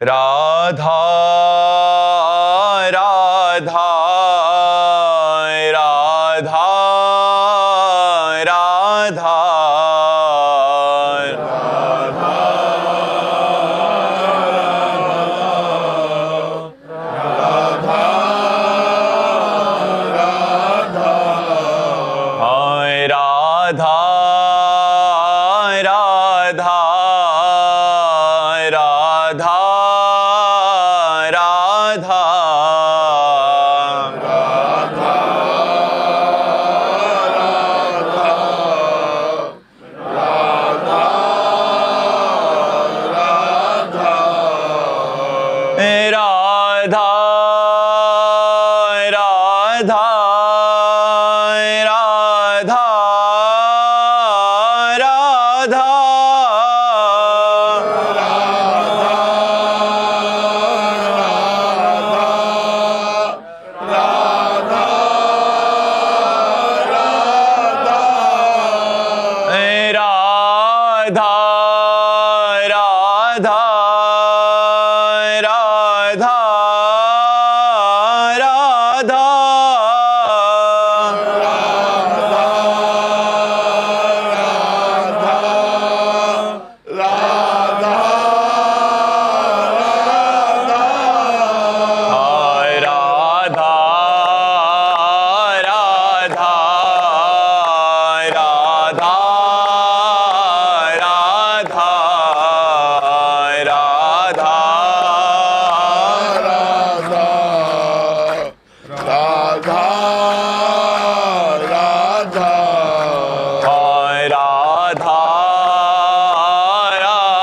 राधा राधा राधा राधा राधा राधा राधा राधा राधा राधा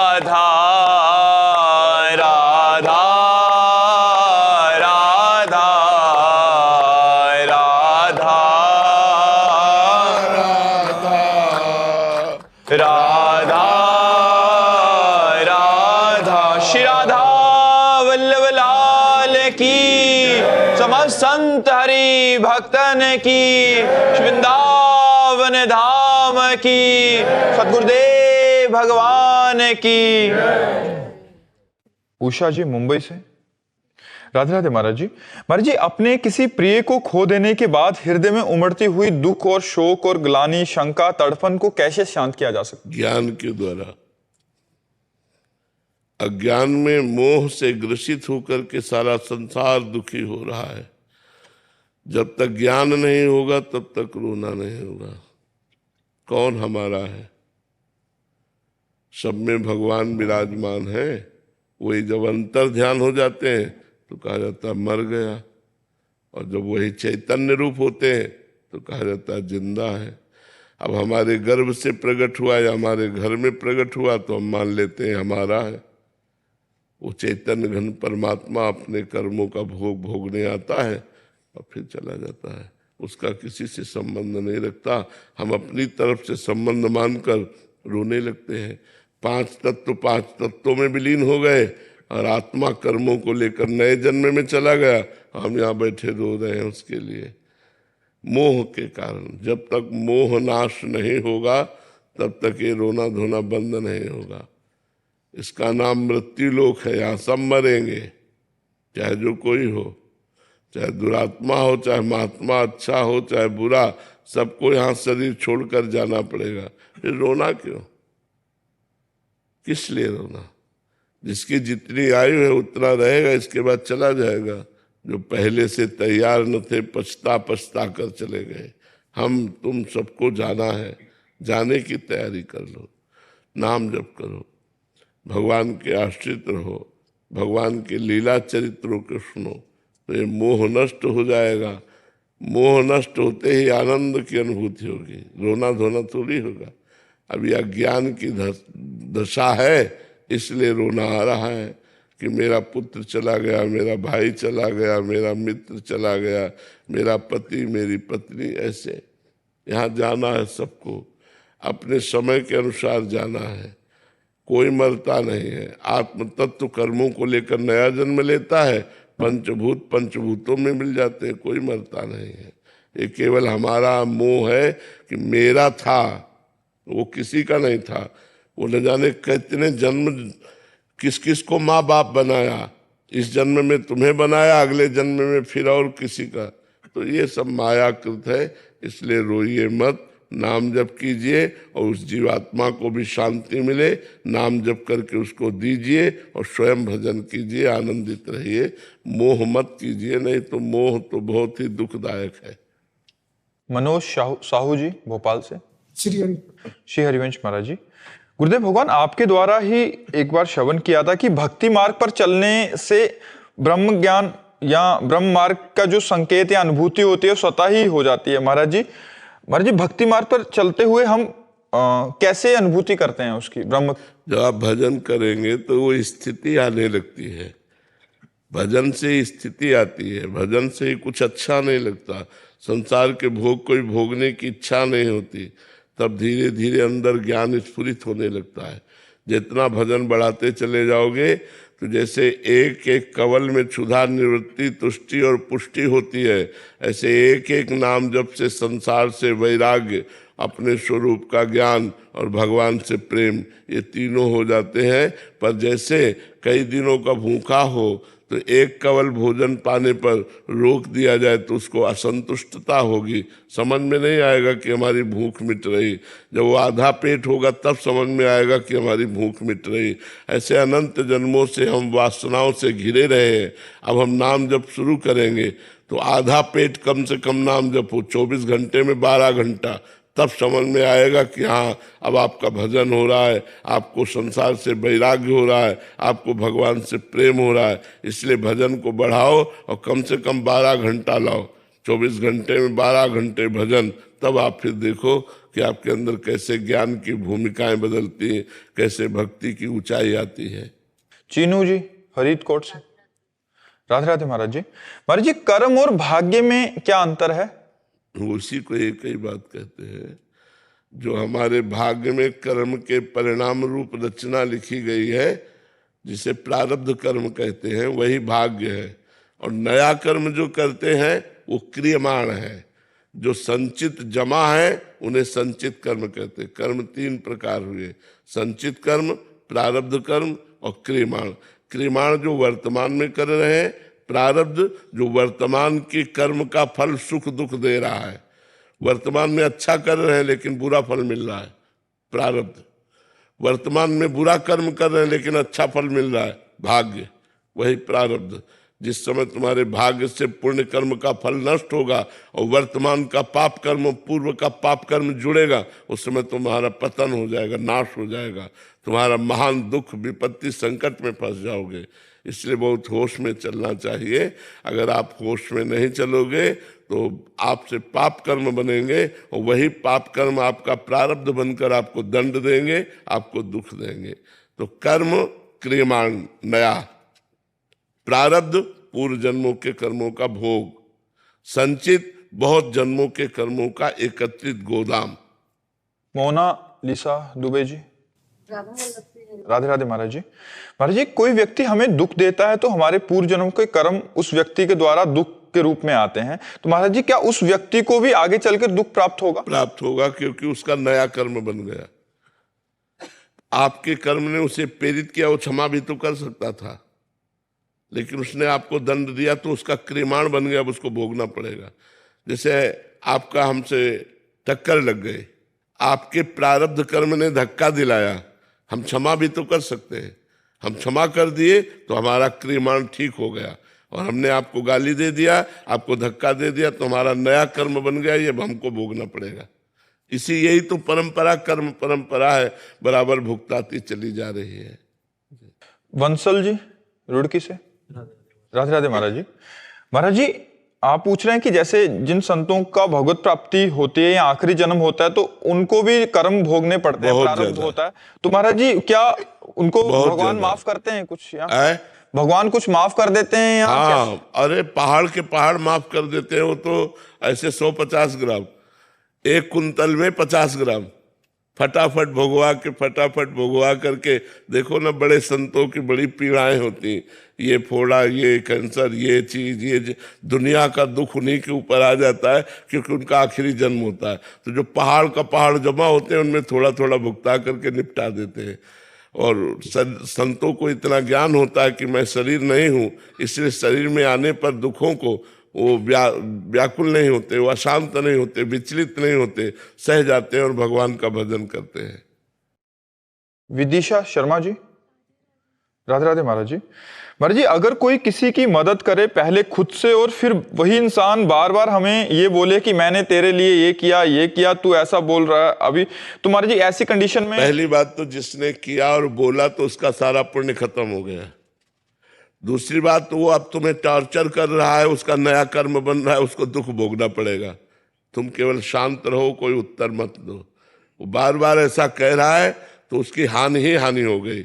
राधा राधा राधा राधा राधा राधा राधा राधा श्री राधा वल्लभ लाल की, समस्त संत हरि भक्तन की, वृंदावन धाम की, सद्गुरुदेव भगवान की। उषा जी मुंबई से। राधे राधे महाराज जी। महाराज जी, अपने किसी प्रिय को खो देने के बाद हृदय में उमड़ती हुई दुख और शोक और ग्लानि, शंका, तड़फन को कैसे शांत किया जा सकता है? ज्ञान के द्वारा। अज्ञान में मोह से ग्रसित होकर के सारा संसार दुखी हो रहा है। जब तक ज्ञान नहीं होगा तब तक रोना नहीं होगा। कौन हमारा है? सब में भगवान विराजमान है। वही जब अंतर ध्यान हो जाते हैं तो कहा जाता है मर गया, और जब वही चैतन्य रूप होते हैं तो कहा जाता है जिंदा है। अब हमारे गर्भ से प्रकट हुआ या हमारे घर में प्रकट हुआ तो हम मान लेते हैं हमारा है। वो चैतन्य घन परमात्मा अपने कर्मों का भोग भोगने आता है और फिर चला जाता है। उसका किसी से संबंध नहीं रखता। हम अपनी तरफ से संबंध मानकर रोने लगते हैं। पांच तत्वों में विलीन हो गए और आत्मा कर्मों को लेकर नए जन्म में चला गया। हम यहाँ बैठे रो रहे हैं उसके लिए, मोह के कारण। जब तक मोह नाश नहीं होगा तब तक ये रोना धोना बंद नहीं होगा। इसका नाम मृत्यु लोक है। यहाँ सब मरेंगे, चाहे जो कोई हो, चाहे दुरात्मा हो, चाहे महात्मा अच्छा हो, चाहे बुरा, सबको यहाँ शरीर छोड़कर जाना पड़ेगा। फिर रोना क्यों? किस लिए रोना? जिसकी जितनी आयु है उतना रहेगा, इसके बाद चला जाएगा। जो पहले से तैयार न थे पछता कर चले गए। हम तुम सबको जाना है, जाने की तैयारी कर लो, नाम जप करो, भगवान के आश्रित रहो, भगवान के लीला चरित्रों को सुनो, तो ये मोह नष्ट हो जाएगा। मोह नष्ट होते ही आनंद की अनुभूति होगी, रोना धोना थोड़ी होगा। अभी अज्ञान की दशा है, इसलिए रोना आ रहा है कि मेरा पुत्र चला गया, मेरा भाई चला गया, मेरा मित्र चला गया, मेरा पति, मेरी पत्नी। ऐसे यहाँ जाना है सबको, अपने समय के अनुसार जाना है। कोई मरता नहीं है। आत्म तत्व कर्मों को लेकर नया जन्म लेता है, पंचभूत पंचभूतों में मिल जाते हैं, कोई मरता नहीं है। ये केवल हमारा मोह है कि मेरा था, वो किसी का नहीं था। वो न जाने कितने जन्म किस किस को माँ बाप बनाया, इस जन्म में तुम्हें बनाया, अगले जन्म में फिर और किसी का। तो ये सब मायाकृत है, इसलिए रोइए मत, नाम जप कीजिए और उस जीवात्मा को भी शांति मिले, नाम जप करके उसको दीजिए और स्वयं भजन कीजिए, आनंदित रहिए, मोह मत कीजिए, नहीं तो मोह तो बहुत ही दुखदायक है। मनोज साहू जी भोपाल से। श्री हरिवंश महाराज जी, गुरुदेव भगवान आपके द्वारा ही एक बार श्रवण किया था कि भक्ति मार्ग पर चलने से ब्रह्म ज्ञान या ब्रह्म मार्ग का जो संकेत या अनुभूति होती है स्वतः ही हो जाती है। महाराज जी भक्ति मार्ग पर चलते हुए हम कैसे अनुभूति करते हैं उसकी ब्रह्म? जब आप भजन करेंगे तो वो स्थिति आने लगती है, भजन से स्थिति आती है, भजन से ही कुछ अच्छा नहीं लगता, संसार के भोग कोई भोगने की इच्छा नहीं होती, तब धीरे धीरे अंदर ज्ञान स्फुरित होने लगता है। जितना भजन बढ़ाते चले जाओगे तो जैसे एक एक कवल में क्षुधा निवृत्ति तुष्टि और पुष्टि होती है, ऐसे एक एक नाम जप से संसार से वैराग्य, अपने स्वरूप का ज्ञान और भगवान से प्रेम, ये तीनों हो जाते हैं। पर जैसे कई दिनों का भूखा हो तो एक कवल भोजन पाने पर रोक दिया जाए तो उसको असंतुष्टता होगी, समझ में नहीं आएगा कि हमारी भूख मिट रही। जब वो आधा पेट होगा तब समझ में आएगा कि हमारी भूख मिट रही। ऐसे अनंत जन्मों से हम वासनाओं से घिरे रहे हैं, अब हम नाम जप शुरू करेंगे तो आधा पेट कम से कम नाम जप हो, 24 घंटे में 12 घंटा, तब समझ में आएगा कि हाँ अब आपका भजन हो रहा है, आपको संसार से वैराग्य हो रहा है, आपको भगवान से प्रेम हो रहा है। इसलिए भजन को बढ़ाओ और कम से कम 12 घंटा लाओ, 24 घंटे में 12 घंटे भजन, तब आप फिर देखो कि आपके अंदर कैसे ज्ञान की भूमिकाएं बदलती हैं, कैसे भक्ति की ऊंचाई आती है। चीनू जी फरीदकोट से। राधे राधे महाराज जी। महाराज जी, कर्म और भाग्य में क्या अंतर है? उसी को एक ही बात कहते हैं, जो हमारे भाग्य में कर्म के परिणाम रूप रचना लिखी गई है, जिसे प्रारब्ध कर्म कहते हैं, वही भाग्य है। और नया कर्म जो करते हैं वो क्रियमाण है, जो संचित जमा है उन्हें संचित कर्म कहते हैं। कर्म 3 प्रकार हुए, संचित कर्म, प्रारब्ध कर्म और क्रियमाण। क्रियमाण जो वर्तमान में कर रहे हैं, प्रारब्ध जो वर्तमान के कर्म का फल सुख दुख दे रहा है, वर्तमान में अच्छा कर रहे हैं लेकिन बुरा फल मिल रहा है, प्रारब्ध। वर्तमान में बुरा कर्म कर रहे हैं लेकिन अच्छा फल मिल रहा है, भाग्य, वही प्रारब्ध। जिस समय तुम्हारे भाग्य से पुण्य कर्म का फल नष्ट होगा और वर्तमान का पाप कर्म, पूर्व का पाप कर्म जुड़ेगा, उस समय तुम्हारा पतन हो जाएगा, नाश हो जाएगा, तुम्हारा महान दुख विपत्ति संकट में फंस जाओगे। इसलिए बहुत होश में चलना चाहिए। अगर आप होश में नहीं चलोगे तो आपसे पाप कर्म बनेंगे और वही पाप कर्म आपका प्रारब्ध बनकर आपको दंड देंगे, आपको दुख देंगे। तो कर्म क्रियमाण नया, प्रारब्ध पूर्व जन्मों के कर्मों का भोग, संचित बहुत जन्मों के कर्मों का एकत्रित गोदाम। मोना लिसा दुबे जी। राधे राधे महाराज जी। महाराज जी, कोई व्यक्ति हमें दुख देता है तो हमारे पूर्व जन्म के कर्म उस व्यक्ति के द्वारा दुख के रूप में आते हैं, तो महाराज जी क्या उस व्यक्ति को भी आगे चलकर दुख प्राप्त होगा? प्राप्त होगा, क्योंकि उसका नया कर्म बन गया। आपके कर्म ने उसे प्रेरित किया, वो क्षमा भी तो कर सकता था, लेकिन उसने आपको दंड दिया तो उसका क्रियमाण बन गया, अब उसको भोगना पड़ेगा। जैसे आपका हमसे टक्कर लग गई, आपके प्रारब्ध कर्म ने धक्का दिलाया, हम क्षमा भी तो कर सकते हैं, हम क्षमा कर दिए तो हमारा क्रियमाण ठीक हो गया। और हमने आपको गाली दे दिया, आपको धक्का दे दिया, तो हमारा नया कर्म बन गया, ये अब हमको भोगना पड़ेगा। यही तो परंपरा, कर्म परंपरा है, बराबर भुगताती चली जा रही है। वंसल जी रुड़की से। राधे राधे महाराज जी। महाराज जी, आप पूछ रहे हैं कि जैसे जिन संतों का भगवत प्राप्ति होती है या आखिरी जन्म होता है तो उनको भी कर्म भोगने पड़ते हैं, प्रारब्ध होता है, तो महाराज जी क्या उनको भगवान माफ करते हैं कुछ, या भगवान कुछ माफ कर देते हैं? हाँ, अरे पहाड़ के पहाड़ माफ कर देते हैं। वो तो ऐसे 150 ग्राम, 1 कुंतल में 50 ग्राम फटाफट भोगवा करके देखो ना। बड़े संतों की बड़ी पीड़ाएं होती, ये फोड़ा, ये कैंसर, ये चीज, ये दुनिया का दुख उन्हीं के ऊपर आ जाता है, क्योंकि उनका आखिरी जन्म होता है। तो जो पहाड़ का पहाड़ जमा होते हैं उनमें थोड़ा थोड़ा भुगता करके निपटा देते हैं। और संतों को इतना ज्ञान होता है कि मैं शरीर नहीं हूँ, इसलिए शरीर में आने पर दुखों को वो व्याकुल नहीं होते, वो अशांत नहीं होते, विचलित नहीं होते, सह जाते हैं और भगवान का भजन करते हैं। विदिशा शर्मा जी, राधे राधे महाराज जी। महाराज जी, अगर कोई किसी की मदद करे पहले खुद से और फिर वही इंसान बार बार हमें ये बोले कि मैंने तेरे लिए ये किया, तू ऐसा बोल रहा है अभी, तो महाराज जी ऐसी कंडीशन में पहली बात तो जिसने किया और बोला तो उसका सारा पुण्य खत्म हो गया। दूसरी बात तो वो अब तुम्हें टॉर्चर कर रहा है, उसका नया कर्म बन रहा है, उसको दुख भोगना पड़ेगा। तुम केवल शांत रहो, कोई उत्तर मत दो। वो बार बार ऐसा कह रहा है तो उसकी हानि ही हानि हो गई।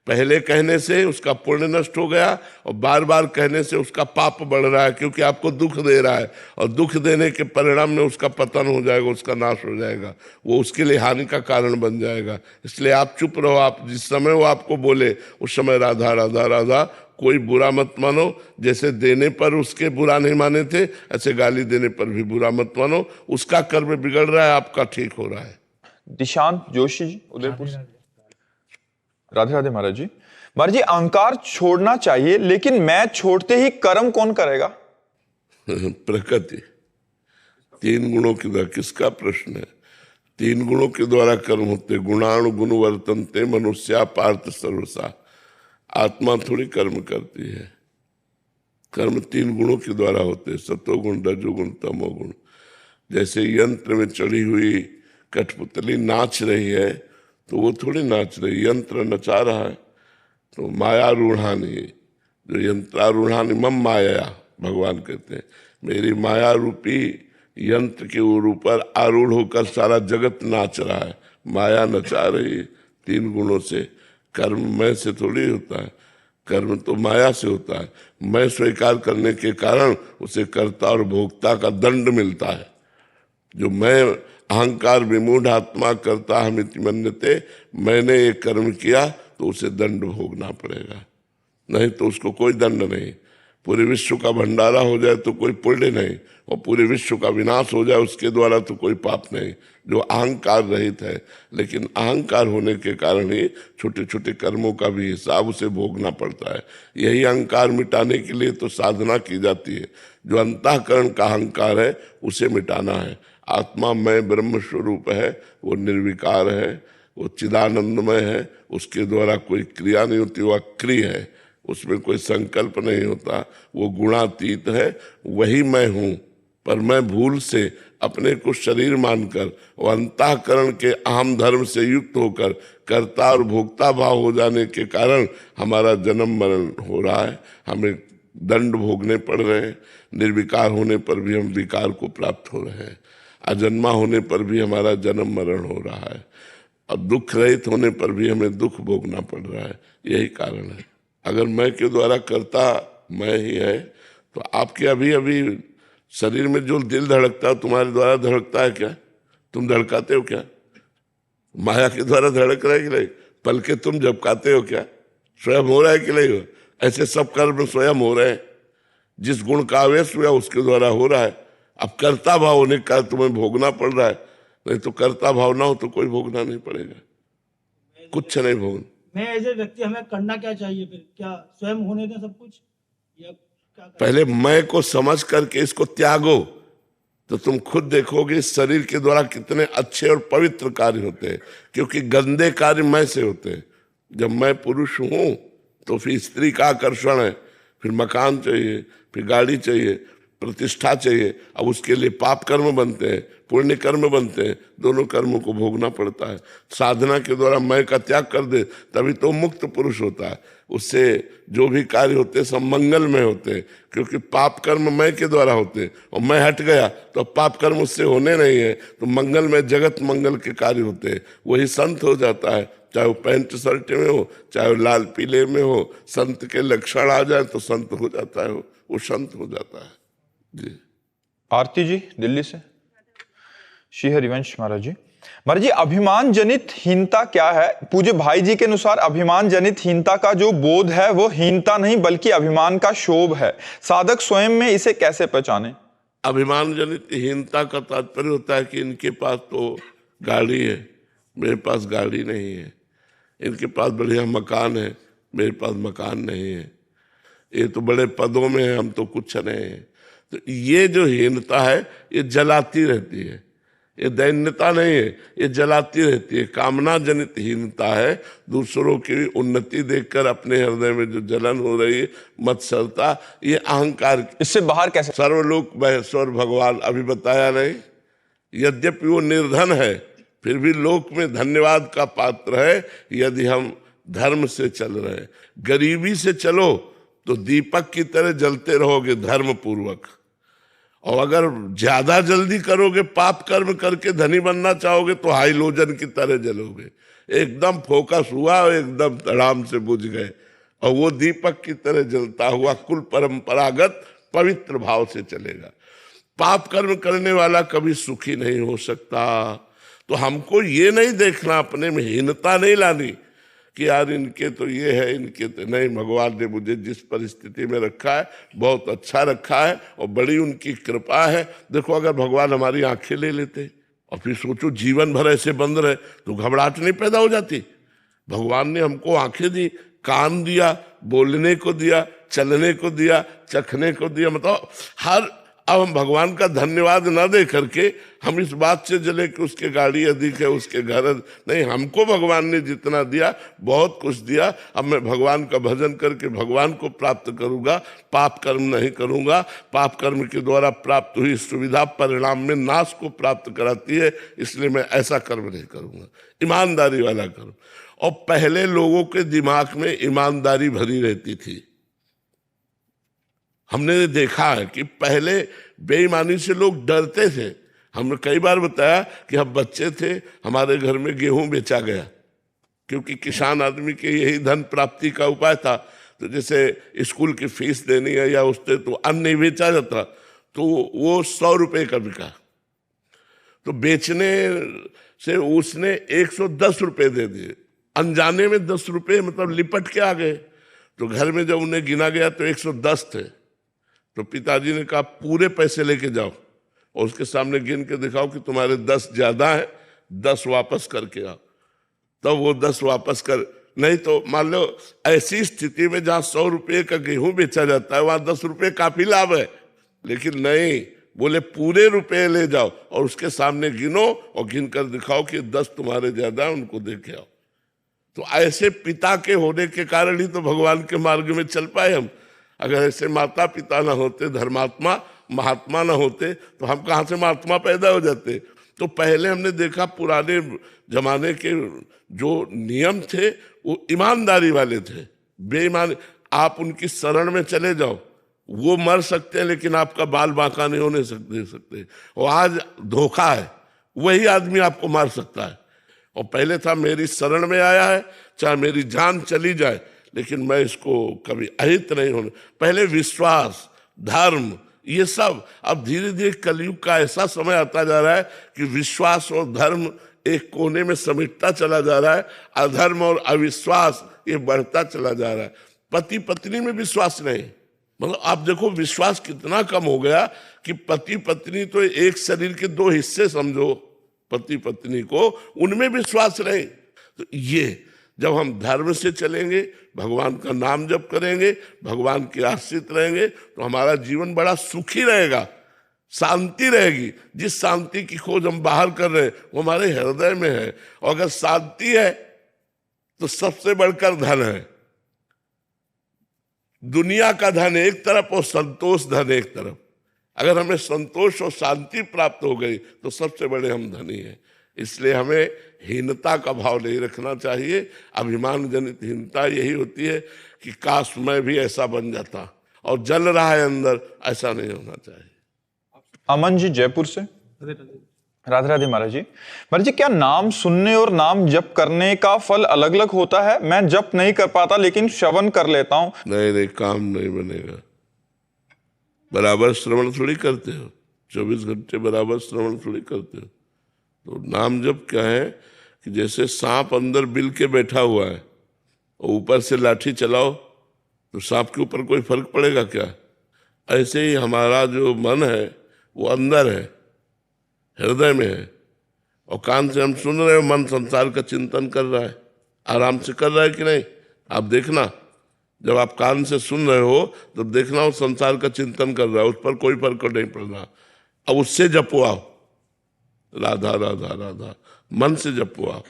पहले कहने से उसका पुण्य नष्ट हो गया और बार बार कहने से उसका पाप बढ़ रहा है, क्योंकि आपको दुख दे रहा है और दुख देने के परिणाम में उसका पतन हो जाएगा, उसका नाश हो जाएगा, वो उसके लिए हानि का कारण बन जाएगा। इसलिए आप चुप रहो। आप जिस समय वो आपको बोले उस समय राधा राधा राधा, कोई बुरा मत मानो। जैसे देने पर उसके बुरा नहीं माने थे, ऐसे गाली देने पर भी बुरा मत मानो। उसका कर्म बिगड़ रहा है, आपका ठीक हो रहा है। दिशांत जोशी जी, उदयपुर से। राधे राधे महाराज जी। महाराज जी, अहंकार छोड़ना चाहिए, लेकिन मैं छोड़ते ही कर्म कौन करेगा? प्रकृति। 3 गुणों के द्वारा, किसका प्रश्न है? 3 गुणों के द्वारा कर्म होते। गुणाणु गुण वर्तनते मनुष्या पार्थ सर्वसा। आत्मा थोड़ी कर्म करती है। कर्म 3 गुणों के द्वारा होते, सतोगुण, रजोगुण, तमोगुण। जैसे यंत्र में चढ़ी हुई कठपुतली नाच रही है तो वो थोड़ी नाच रही, यंत्र नचा रहा है। तो माया रूढ़ानी, जो यंत्रारूढ़ानी मम माया, भगवान कहते हैं मेरी माया रूपी यंत्र के ऊपर आरूढ़ होकर सारा जगत नाच रहा है, माया नचा रही। 3 गुणों से। कर्म मैं से थोड़ी होता है, कर्म तो माया से होता है। मैं स्वीकार करने के कारण उसे कर्ता और भोक्ता का दंड मिलता है। जो मैं अहंकार विमूढ़ आत्मा करता हमिति मन्यते, मैंने ये कर्म किया तो उसे दंड भोगना पड़ेगा, नहीं तो उसको कोई दंड नहीं। पूरे विश्व का भंडारा हो जाए तो कोई पुण्य नहीं, और पूरे विश्व का विनाश हो जाए उसके द्वारा तो कोई पाप नहीं, जो अहंकार रहित है। लेकिन अहंकार होने के कारण ही छोटे छोटे कर्मों का भी हिसाब उसे भोगना पड़ता है। यही अहंकार मिटाने के लिए तो साधना की जाती है। जो अंतःकरण का अहंकार है उसे मिटाना है। आत्मा मैं ब्रह्म स्वरूप है, वो निर्विकार है, वो चिदानंदमय है, उसके द्वारा कोई क्रिया नहीं होती, वो अक्रिय है, उसमें कोई संकल्प नहीं होता, वो गुणातीत है। वही मैं हूँ, पर मैं भूल से अपने को शरीर मानकर और अंतःकरण के अहम धर्म से युक्त होकर कर्ता और भोक्ता भाव हो जाने के कारण हमारा जन्म मरण हो रहा है, हमें दंड भोगने पड़ रहे हैं। निर्विकार होने पर भी हम विकार को प्राप्त हो रहे हैं, अजन्मा होने पर भी हमारा जन्म मरण हो रहा है, और दुख रहित होने पर भी हमें दुख भोगना पड़ रहा है। यही कारण है। अगर मैं के द्वारा करता मैं ही है तो आपके अभी अभी शरीर में जो दिल धड़कता है तुम्हारे द्वारा धड़कता है क्या? तुम धड़काते हो क्या? माया के द्वारा धड़क रहा है कि नहीं? पलके तुम झपकाते हो क्या? स्वयं हो रहा है कि नहीं हो? ऐसे सब कर्म स्वयं हो रहे हैं। जिस गुण का आवेश हुआ उसके द्वारा हो रहा है। अब कर्ता भाव होने का तुम्हें भोगना पड़ रहा है, नहीं तो कर्ता भाव ना हो तो कोई भोगना नहीं पड़ेगा, कुछ नहीं भोगना। मैं एज ए व्यक्ति हमें करना क्या चाहिए फिर? क्या स्वयं होने दें सब कुछ, या क्या पहले मैं को समझ करके इसको त्यागो तो तुम खुद देखोगे शरीर के द्वारा कितने अच्छे और पवित्र कार्य होते हैं, क्योंकि गंदे कार्य मैं से होते हैं। जब मैं पुरुष हूं तो फिर स्त्री का आकर्षण है, फिर मकान चाहिए, फिर गाड़ी चाहिए, प्रतिष्ठा चाहिए। अब उसके लिए पाप कर्म बनते हैं, पुण्य कर्म बनते हैं, दोनों कर्मों को भोगना पड़ता है। साधना के द्वारा मैं का त्याग कर दे तभी तो मुक्त पुरुष होता है। उससे जो भी कार्य होते हैं सब मंगल में होते हैं, क्योंकि पाप कर्म मैं के द्वारा होते हैं, और मैं हट गया तो पाप कर्म उससे होने नहीं है, तो मंगल में जगत मंगल के कार्य होते हैं। वही संत हो जाता है, चाहे वो पैंट शर्ट में हो, चाहे वो लाल पीले में हो। संत के लक्षण आ जाए तो संत हो जाता है, वो संत हो जाता है जी। आरती जी दिल्ली से। श्री हरिवंश महाराज जी। महाराज जी, अभिमान जनित हीनता क्या है? पूज्य भाई जी के अनुसार अभिमान जनित हीनता का जो बोध है वो हीनता नहीं बल्कि अभिमान का शोभ है। साधक स्वयं में इसे कैसे पहचाने? अभिमान जनित हीनता का तात्पर्य होता है कि इनके पास तो गाड़ी है, मेरे पास गाड़ी नहीं है। इनके पास बढ़िया मकान है, मेरे पास मकान नहीं है, ये तो बड़े पदों में है, हम तो कुछ नहीं है। तो ये जो हीनता है ये जलाती रहती है, ये दैन्यता नहीं है, ये जलाती रहती है, कामना जनित हीनता है। दूसरों की उन्नति देखकर अपने हृदय में जो जलन हो रही है, मत्सरता, ये अहंकार। इससे बाहर कैसे? सर्वलोक महेश्वर भगवान अभी बताया नहीं, यद्यपि वो निर्धन है फिर भी लोक में धन्यवाद का पात्र है यदि हम धर्म से चल रहे हैं। गरीबी से चलो तो दीपक की तरह जलते रहोगे धर्म पूर्वक, और अगर ज्यादा जल्दी करोगे, पाप कर्म करके धनी बनना चाहोगे तो हाइलोजन की तरह जलोगे। एकदम फोकस हुआ और एकदम आराम से बुझ गए, और वो दीपक की तरह जलता हुआ कुल परंपरागत पवित्र भाव से चलेगा। पाप कर्म करने वाला कभी सुखी नहीं हो सकता। तो हमको ये नहीं देखना, अपने में हीनता नहीं लानी कि यार इनके तो ये है, इनके तो नहीं। भगवान ने मुझे जिस परिस्थिति में रखा है बहुत अच्छा रखा है और बड़ी उनकी कृपा है। देखो अगर भगवान हमारी आंखें ले लेते और फिर सोचो जीवन भर ऐसे बंद रहे तो घबराहट नहीं पैदा हो जाती। भगवान ने हमको आंखें दी, कान दिया, बोलने को दिया, चलने को दिया, चखने को दिया, मतलब हर। अब हम भगवान का धन्यवाद न दे करके हम इस बात से जले कि उसके गाड़ी अधिक है, उसके घर नहीं। हमको भगवान ने जितना दिया बहुत कुछ दिया। अब मैं भगवान का भजन करके भगवान को प्राप्त करूंगा, पाप कर्म नहीं करूंगा। पाप कर्म के द्वारा प्राप्त हुई सुविधा परिणाम में नाश को प्राप्त कराती है, इसलिए मैं ऐसा कर्म नहीं करूंगा, ईमानदारी वाला कर्म। और पहले लोगों के दिमाग में ईमानदारी भरी रहती थी। हमने देखा है कि पहले बेईमानी से लोग डरते थे। हमने कई बार बताया कि हम बच्चे थे, हमारे घर में गेहूं बेचा गया, क्योंकि किसान आदमी के यही धन प्राप्ति का उपाय था। तो जैसे स्कूल की फीस देनी है या उससे तो अन्न नहीं बेचा जाता, तो वो 100 रुपये का बिका। तो बेचने से उसने 110 रुपये दे दिए, अनजाने में 10 रुपये मतलब लिपट के आ गए। तो घर में जब उन्हें गिना गया तो 110 थे। तो पिताजी ने कहा पूरे पैसे लेके जाओ और उसके सामने गिन के दिखाओ कि तुम्हारे 10 ज्यादा है, 10 वापस करके आओ। तब वो 10 वापस कर, नहीं तो मान लो ऐसी स्थिति में जहां 100 रुपये का गेहूं बेचा जाता है वहां 10 रुपये काफी लाभ है, लेकिन नहीं, बोले पूरे रुपए ले जाओ और उसके सामने गिनो और गिन कर दिखाओ कि 10 तुम्हारे ज्यादा है, उनको दे के आओ। तो ऐसे पिता के होने के कारण ही तो भगवान के मार्ग में चल पाए हम। अगर ऐसे माता पिता ना होते, धर्मात्मा महात्मा ना होते, तो हम कहाँ से महात्मा पैदा हो जाते। तो पहले हमने देखा पुराने जमाने के जो नियम थे वो ईमानदारी वाले थे। बेईमान आप उनकी शरण में चले जाओ, वो मर सकते हैं लेकिन आपका बाल बांका नहीं होने सकते। और आज धोखा है, वही आदमी आपको मार सकता है। और पहले था मेरी शरण में आया है चाहे मेरी जान चली जाए, लेकिन मैं इसको कभी अहित नहीं होने। पहले विश्वास, धर्म, ये सब। अब धीरे धीरे कलयुग का ऐसा समय आता जा रहा है कि विश्वास और धर्म एक कोने में समेटता चला जा रहा है, अधर्म और अविश्वास ये बढ़ता चला जा रहा है। पति पत्नी में विश्वास नहीं, मतलब आप देखो विश्वास कितना कम हो गया कि पति पत्नी तो एक शरीर के 2 हिस्से समझो, पति पत्नी को, उनमें विश्वास नहीं। तो ये जब हम धर्म से चलेंगे, भगवान का नाम जप करेंगे, भगवान के आश्रित रहेंगे, तो हमारा जीवन बड़ा सुखी रहेगा, शांति रहेगी। जिस शांति की खोज हम बाहर कर रहे हैं वो हमारे हृदय में है। और अगर शांति है तो सबसे बढ़कर धन है। दुनिया का धन एक तरफ और संतोष धन एक तरफ। अगर हमें संतोष और शांति प्राप्त हो गई तो सबसे बड़े हम धनी हैं। इसलिए हमें हीनता का भाव नहीं रखना चाहिए। अभिमान जनित हीनता यही होती है कि काश मैं भी ऐसा बन जाता, और जल रहा है अंदर, ऐसा नहीं होना चाहिए। अमन जी जयपुर से। राधे राधे महाराज जी। महाराज जी, क्या नाम सुनने और नाम जप करने का फल अलग अलग होता है? मैं जप नहीं कर पाता लेकिन श्रवण कर लेता हूं। नहीं, काम नहीं बनेगा। बराबर श्रवण थोड़ी करते हो, 24 घंटे बराबर श्रवण थोड़ी करते हो। तो नाम जप क्या है कि जैसे सांप अंदर बिल के बैठा हुआ है और ऊपर से लाठी चलाओ तो सांप के ऊपर कोई फर्क पड़ेगा क्या? ऐसे ही हमारा जो मन है वो अंदर है, हृदय में है, और कान से हम सुन रहे हो, मन संसार का चिंतन कर रहा है। आराम से कर रहा है कि नहीं? आप देखना, जब आप कान से सुन रहे हो तो देखना वो संसार का चिंतन कर रहा है, उस पर कोई फर्क नहीं पड़ रहा। अब उससे जपो आओ, राधा राधा राधा, मन से जपो आओ,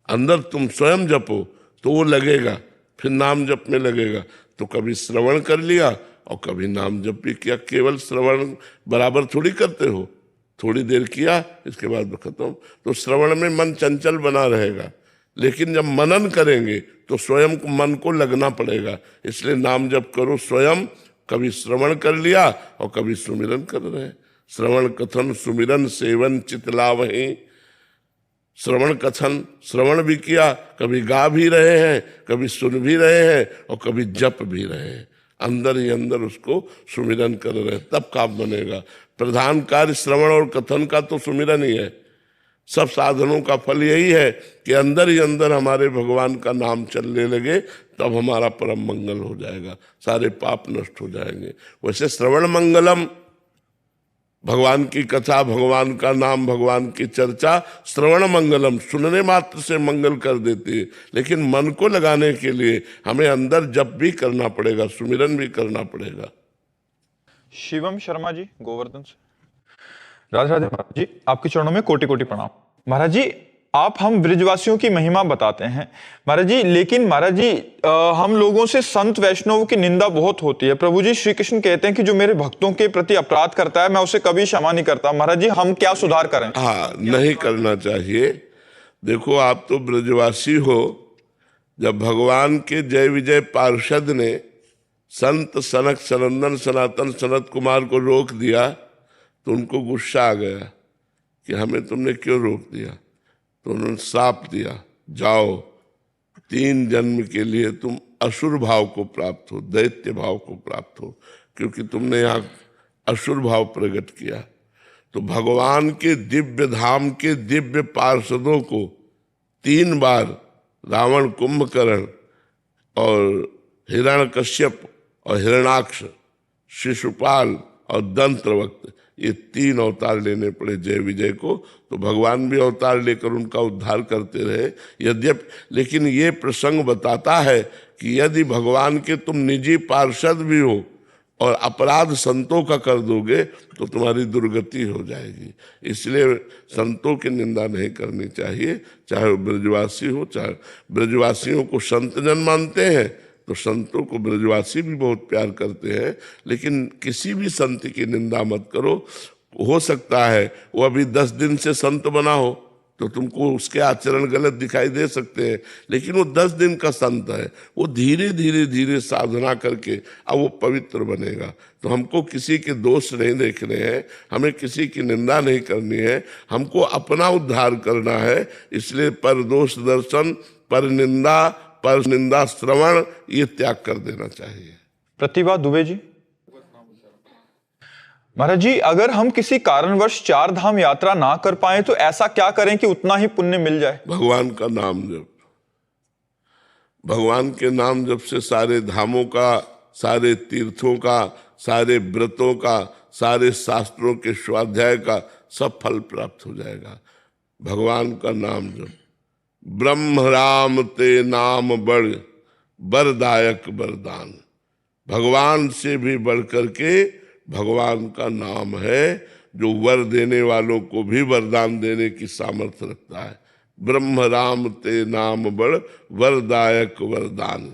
अंदर तुम स्वयं जपो तो वो लगेगा, फिर नाम जप में लगेगा। तो कभी श्रवण कर लिया और कभी नाम जप भी किया। केवल श्रवण बराबर थोड़ी करते हो, थोड़ी देर किया इसके बाद खत्म। तो श्रवण में मन चंचल बना रहेगा, लेकिन जब मनन करेंगे तो स्वयं को मन को लगना पड़ेगा। इसलिए नाम जप करो स्वयं, कभी श्रवण कर लिया और कभी सुमिरन कर रहे हैं। श्रवण कथन सुमिरन सेवन चितलावहि। श्रवण कथन, श्रवण भी किया, कभी गा भी रहे हैं, कभी सुन भी रहे हैं और कभी जप भी रहे हैं। अंदर ही अंदर उसको सुमिरन कर रहे हैं, तब काम बनेगा। प्रधान कार्य श्रवण और कथन का तो सुमिरन ही है। सब साधनों का फल यही है कि अंदर ही अंदर हमारे भगवान का नाम चलने लगे, तब हमारा परम मंगल हो जाएगा, सारे पाप नष्ट हो जाएंगे। वैसे श्रवण मंगलम, भगवान की कथा, भगवान का नाम, भगवान की चर्चा श्रवण मंगलम, सुनने मात्र से मंगल कर देती है। लेकिन मन को लगाने के लिए हमें अंदर जप भी करना पड़ेगा, सुमिरन भी करना पड़ेगा। शिवम शर्मा जी गोवर्धन से, राधे राधे महाराज जी, आपके चरणों में कोटि कोटि प्रणाम। महाराज जी, आप हम ब्रिजवासियों की महिमा बताते हैं महाराज जी, लेकिन महाराज जी हम लोगों से संत वैष्णवों की निंदा बहुत होती है। प्रभु जी श्री कृष्ण कहते हैं कि जो मेरे भक्तों के प्रति अपराध करता है मैं उसे कभी क्षमा नहीं करता। महाराज जी हम क्या सुधार करें? हाँ, नहीं करना चाहिए। देखो, आप तो ब्रजवासी हो। जब भगवान के जय विजय पार्षद ने संत सनक सनंदन सनातन सनत कुमार को रोक दिया तो उनको गुस्सा आ गया कि हमें तुमने क्यों रोक दिया। तो उन्होंने श्राप दिया, जाओ 3 जन्म के लिए तुम असुर भाव को प्राप्त हो, दैत्य भाव को प्राप्त हो, क्योंकि तुमने यहाँ असुर भाव प्रकट किया। तो भगवान के दिव्य धाम के दिव्य पार्षदों को 3 बार रावण, कुंभकर्ण और हिरण्यकश्यप और हिरणाक्ष, शिशुपाल और दंत्रवक्त, ये 3 अवतार लेने पड़े जय विजय को। तो भगवान भी अवतार लेकर उनका उद्धार करते रहे यद्यपि। लेकिन ये प्रसंग बताता है कि यदि भगवान के तुम निजी पार्षद भी हो और अपराध संतों का कर दोगे तो तुम्हारी दुर्गति हो जाएगी। इसलिए संतों की निंदा नहीं करनी चाहिए, चाहे वो ब्रजवासी हो। चाहे ब्रजवासियों को संतजन मानते हैं तो संतों को ब्रजवासी भी बहुत प्यार करते हैं। लेकिन किसी भी संत की निंदा मत करो। हो सकता है वो अभी 10 दिन से संत बना हो तो तुमको उसके आचरण गलत दिखाई दे सकते हैं, लेकिन वो 10 दिन का संत है, वो धीरे धीरे धीरे साधना करके अब वो पवित्र बनेगा। तो हमको किसी के दोष नहीं देखने हैं, हमें किसी की निंदा नहीं करनी है, हमको अपना उद्धार करना है। इसलिए पर दोष दर्शन, पर निंदा श्रवण, ये त्याग कर देना चाहिए। प्रतिभा दुबे जी, महाराज जी अगर हम किसी कारणवश 4 धाम यात्रा ना कर पाए तो ऐसा क्या करें कि उतना ही पुण्य मिल जाए? भगवान का नाम जप। भगवान के नाम जप से सारे धामों का, सारे तीर्थों का, सारे व्रतों का, सारे शास्त्रों के स्वाध्याय का सब फल प्राप्त हो जाएगा। भगवान का नाम जप। ब्रह्म राम ते नाम बड़, वरदायक वरदान। भगवान से भी बढ़ करके भगवान का नाम है जो वर देने वालों को भी वरदान देने की सामर्थ्य रखता है। ब्रह्म राम ते नाम बड़, वरदायक वरदान।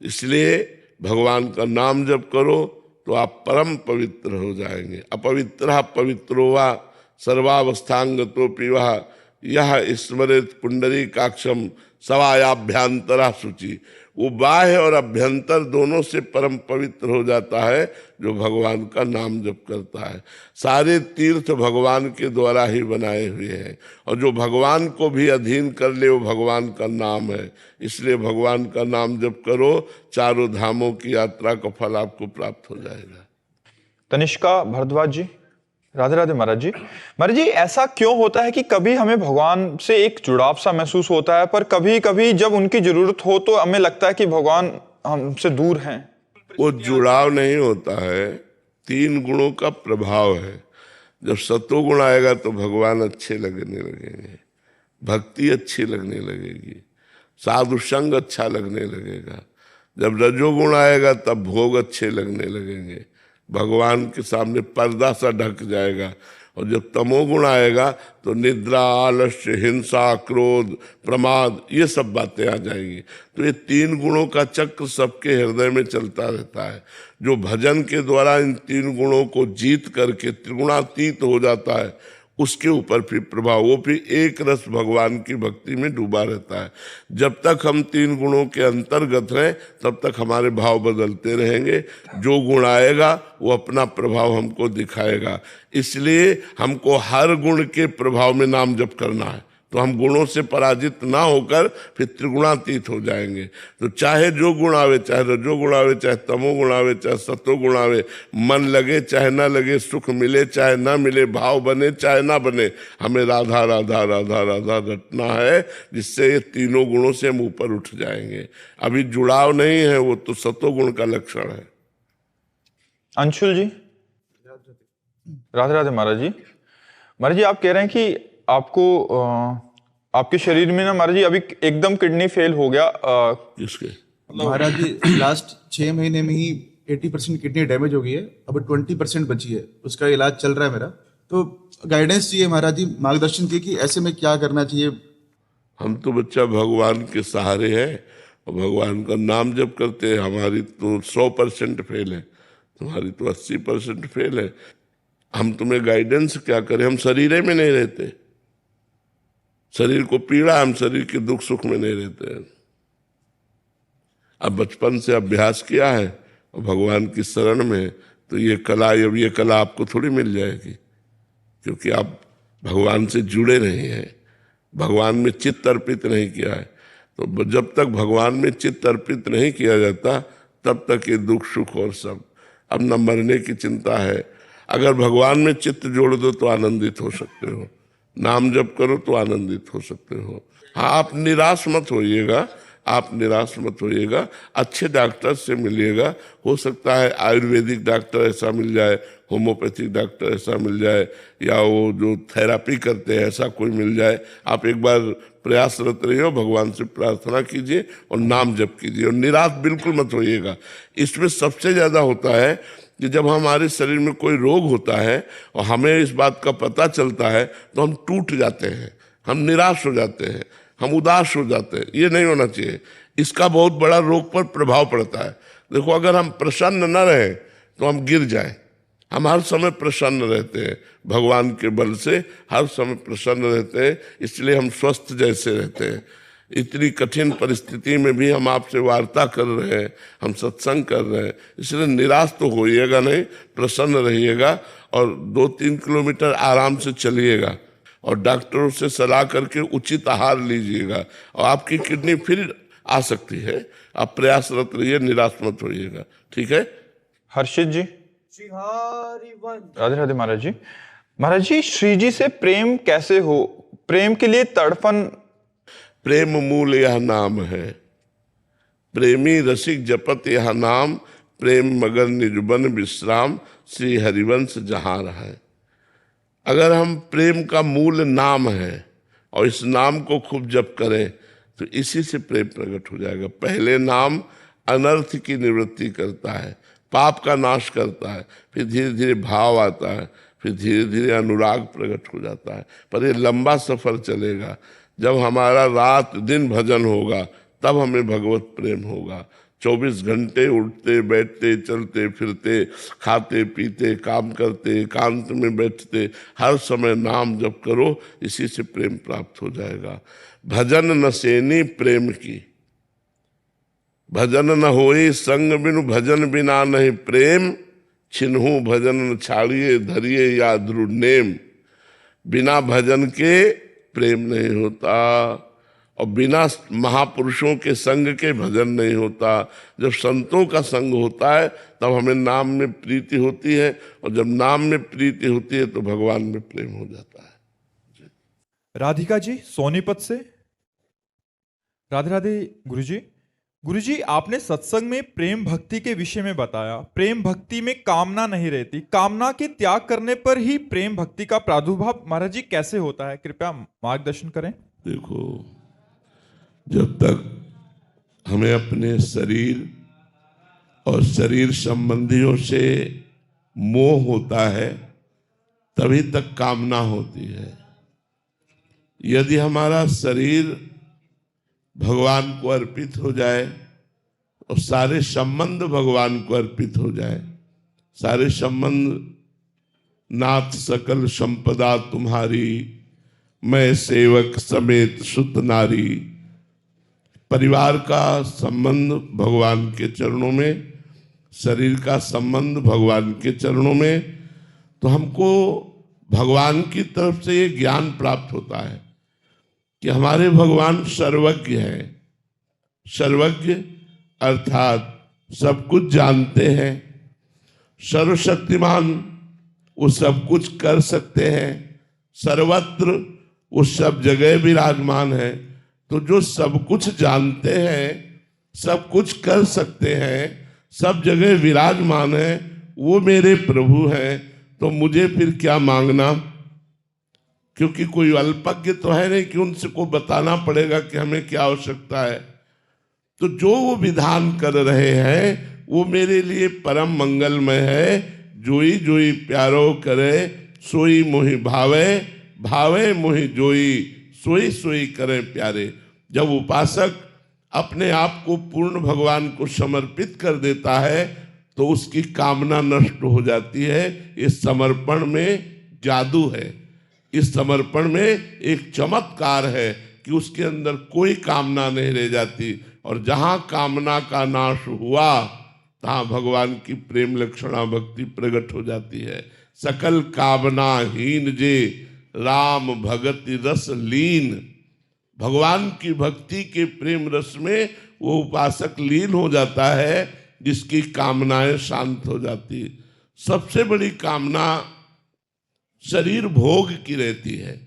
इसलिए भगवान का नाम जप करो तो आप परम पवित्र हो जाएंगे। अपवित्र पवित्रो वा सर्वावस्थांगतोपि वः यह स्मरेत पुंडरीकाक्षम सवायाभ्यंतरा शुचि। वो बाह्य और अभ्यंतर दोनों से परम पवित्र हो जाता है जो भगवान का नाम जप करता है। सारे तीर्थ भगवान के द्वारा ही बनाए हुए हैं और जो भगवान को भी अधीन कर ले वो भगवान का नाम है। इसलिए भगवान का नाम जप करो, 4 धामों की यात्रा का फल आपको प्राप्त हो जाएगा। तनिष्का भरद्वाज जी, राधे राधे महाराज जी। महाराज जी ऐसा क्यों होता है कि कभी हमें भगवान से एक जुड़ाव सा महसूस होता है, पर कभी कभी जब उनकी जरूरत हो तो हमें लगता है कि भगवान हमसे दूर हैं? वो जुड़ाव नहीं होता है, 3 गुणों का प्रभाव है। जब सत्वगुण आएगा तो भगवान अच्छे लगने लगेंगे, भक्ति अच्छी लगने लगेगी। साधु संग अच्छा लगने लगेगा। जब रजोगुण आएगा तब भोग अच्छे लगने लगेंगे, भगवान के सामने पर्दा सा ढक जाएगा। और जब तमोगुण आएगा तो निद्रा, आलस्य, हिंसा, क्रोध, प्रमाद, ये सब बातें आ जाएंगी। तो ये 3 गुणों का चक्र सबके हृदय में चलता रहता है। जो भजन के द्वारा इन 3 गुणों को जीत करके त्रिगुणातीत हो जाता है, उसके ऊपर फिर प्रभाव, वो फिर एक रस भगवान की भक्ति में डूबा रहता है। जब तक हम 3 गुणों के अंतर्गत हैं तब तक हमारे भाव बदलते रहेंगे। जो गुण आएगा वो अपना प्रभाव हमको दिखाएगा। इसलिए हमको हर गुण के प्रभाव में नाम जप करना है, तो हम गुणों से पराजित ना होकर फिर त्रिगुणातीत हो जाएंगे। तो चाहे जो गुण आवे, चाहे रजोगुण आवे, चाहे तमोगुण आवे, चाहे सत्वगुण आवे, मन लगे चाहे ना लगे, सुख मिले चाहे ना मिले, भाव बने चाहे ना बने, हमें राधा राधा राधा राधा रटना है, जिससे ये 3 गुणों से हम ऊपर उठ जाएंगे। अभी जुड़ाव नहीं है, वो तो सत्वगुण का लक्षण है। अंशुल जी, राधे राधे महाराज जी। महाराज जी, आप कह रहे हैं कि आपको आपके शरीर में ना महाराज जी अभी एकदम किडनी फेल हो गया। किसके? महाराज जी लास्ट 6 महीने में ही 80% किडनी डैमेज हो गई है, अब 20% बची है, उसका इलाज चल रहा है मेरा। तो गाइडेंस चाहिए महाराज जी, मार्गदर्शन की कि ऐसे में क्या करना चाहिए। हम तो बच्चा भगवान के सहारे हैं और भगवान का नाम जप करते हैं। हमारी तो 100% फेल है, तुम्हारी तो 80% फेल है। हम तुम्हें गाइडेंस क्या करें, हम शरीर में नहीं रहते, शरीर को पीड़ा, हम शरीर के दुख सुख में नहीं रहते हैं। अब बचपन से अभ्यास किया है और भगवान की शरण में, तो ये कला आपको थोड़ी मिल जाएगी, क्योंकि आप भगवान से जुड़े नहीं हैं, भगवान में चित्त अर्पित नहीं किया है। तो जब तक भगवान में चित्त अर्पित नहीं किया जाता तब तक ये दुख सुख और सब। अब न मरने की चिंता है, अगर भगवान में चित्त जोड़ दो तो आनंदित हो सकते हो, नाम जप करो तो आनंदित हो सकते हो। हाँ, आप निराश मत होइएगा, आप निराश मत होइएगा, अच्छे डॉक्टर से मिलिएगा। हो सकता है आयुर्वेदिक डॉक्टर ऐसा मिल जाए, होम्योपैथिक डॉक्टर ऐसा मिल जाए, या वो जो थेरापी करते हैं ऐसा कोई मिल जाए। आप एक बार प्रयासरत रहिए, भगवान से प्रार्थना कीजिए और नाम जप कीजिए, और निराश बिल्कुल मत होइएगा। इसमें सबसे ज़्यादा होता है कि जब हमारे शरीर में कोई रोग होता है और हमें इस बात का पता चलता है तो हम टूट जाते हैं, हम निराश हो जाते हैं, हम उदास हो जाते हैं। ये नहीं होना चाहिए, इसका बहुत बड़ा रोग पर प्रभाव पड़ता है। देखो, अगर हम प्रसन्न न रहें तो हम गिर जाएं। हम हर समय प्रसन्न रहते हैं, भगवान के बल से हर समय प्रसन्न रहते हैं, इसलिए हम स्वस्थ जैसे रहते हैं। इतनी कठिन परिस्थिति में भी हम आपसे वार्ता कर रहे हैं, हम सत्संग कर रहे हैं, इसलिए निराश तो होइएगा नहीं, प्रसन्न रहिएगा और 2-3 किलोमीटर आराम से चलिएगा और डॉक्टरों से सलाह करके उचित आहार लीजिएगा और आपकी किडनी फिर आ सकती है। आप प्रयासरत रहिए, निराश मत होइएगा, ठीक है? हर्षित जी, राधे राधे महाराज जी। महाराज जी, श्री जी से प्रेम कैसे हो, प्रेम के लिए तड़फन। प्रेम मूल यह नाम है, प्रेमी रसिक जपत यह नाम, प्रेम मगन निजुबन विश्राम, श्री हरिवंश जहाँ रहे। अगर हम प्रेम का मूल नाम है और इस नाम को खूब जप करें तो इसी से प्रेम प्रकट हो जाएगा। पहले नाम अनर्थ की निवृत्ति करता है, पाप का नाश करता है, फिर धीरे धीरे भाव आता है, फिर धीरे धीरे अनुराग प्रकट हो जाता है। पर ये लंबा सफर चलेगा। जब हमारा रात दिन भजन होगा तब हमें भगवत प्रेम होगा। 24 घंटे उठते बैठते चलते फिरते खाते पीते काम करते एकांत में बैठते हर समय नाम जप करो, इसी से प्रेम प्राप्त हो जाएगा। भजन न सेनी प्रेम की, भजन न होई संग बिनु, भजन बिना नहीं प्रेम, छिन्हू भजन न छाड़िए धरिए या दृढ़ नेम। बिना भजन के प्रेम नहीं होता और बिना महापुरुषों के संग के भजन नहीं होता। जब संतों का संग होता है तब हमें नाम में प्रीति होती है और जब नाम में प्रीति होती है तो भगवान में प्रेम हो जाता है। राधिका जी सोनीपत से, राधे राधे गुरुजी। गुरुजी, आपने सत्संग में प्रेम भक्ति के विषय में बताया, प्रेम भक्ति में कामना नहीं रहती, कामना के त्याग करने पर ही प्रेम भक्ति का प्रादुर्भाव महाराज जी कैसे होता है, कृपया मार्गदर्शन करें। देखो, जब तक हमें अपने शरीर और शरीर संबंधियों से मोह होता है तभी तक कामना होती है। यदि हमारा शरीर भगवान को अर्पित हो जाए और सारे संबंध भगवान को अर्पित हो जाए, सारे संबंध, नाथ सकल संपदा तुम्हारी, मैं सेवक समेत सुत नारी, परिवार का संबंध भगवान के चरणों में, शरीर का संबंध भगवान के चरणों में, तो हमको भगवान की तरफ से ये ज्ञान प्राप्त होता है कि हमारे भगवान सर्वज्ञ हैं। सर्वज्ञ अर्थात सब कुछ जानते हैं, सर्वशक्तिमान, वो सब कुछ कर सकते हैं, सर्वत्र वो सब जगह विराजमान है। तो जो सब कुछ जानते हैं, सब कुछ कर सकते हैं, सब जगह विराजमान है, वो मेरे प्रभु हैं। तो मुझे फिर क्या मांगना, क्योंकि कोई अल्पज्ञ तो है नहीं कि उनसे को बताना पड़ेगा कि हमें क्या आवश्यकता है। तो जो वो विधान कर रहे हैं वो मेरे लिए परम मंगलमय है। जोई जोई प्यारो करे सोई मोहि भावे, भावे मोहि जोई सोई सोई करे प्यारे। जब उपासक अपने आप को पूर्ण भगवान को समर्पित कर देता है तो उसकी कामना नष्ट हो जाती है। इस समर्पण में जादू है, इस समर्पण में एक चमत्कार है कि उसके अंदर कोई कामना नहीं रह जाती। और जहां कामना का नाश हुआ तहां भगवान की प्रेम लक्षणा भक्ति प्रकट हो जाती है। सकल कामना हीन जे राम भगति रस लीन, भगवान की भक्ति के प्रेम रस में वो उपासक लीन हो जाता है, जिसकी कामनाएं शांत हो जाती। सबसे बड़ी कामना शरीर भोग की रहती है।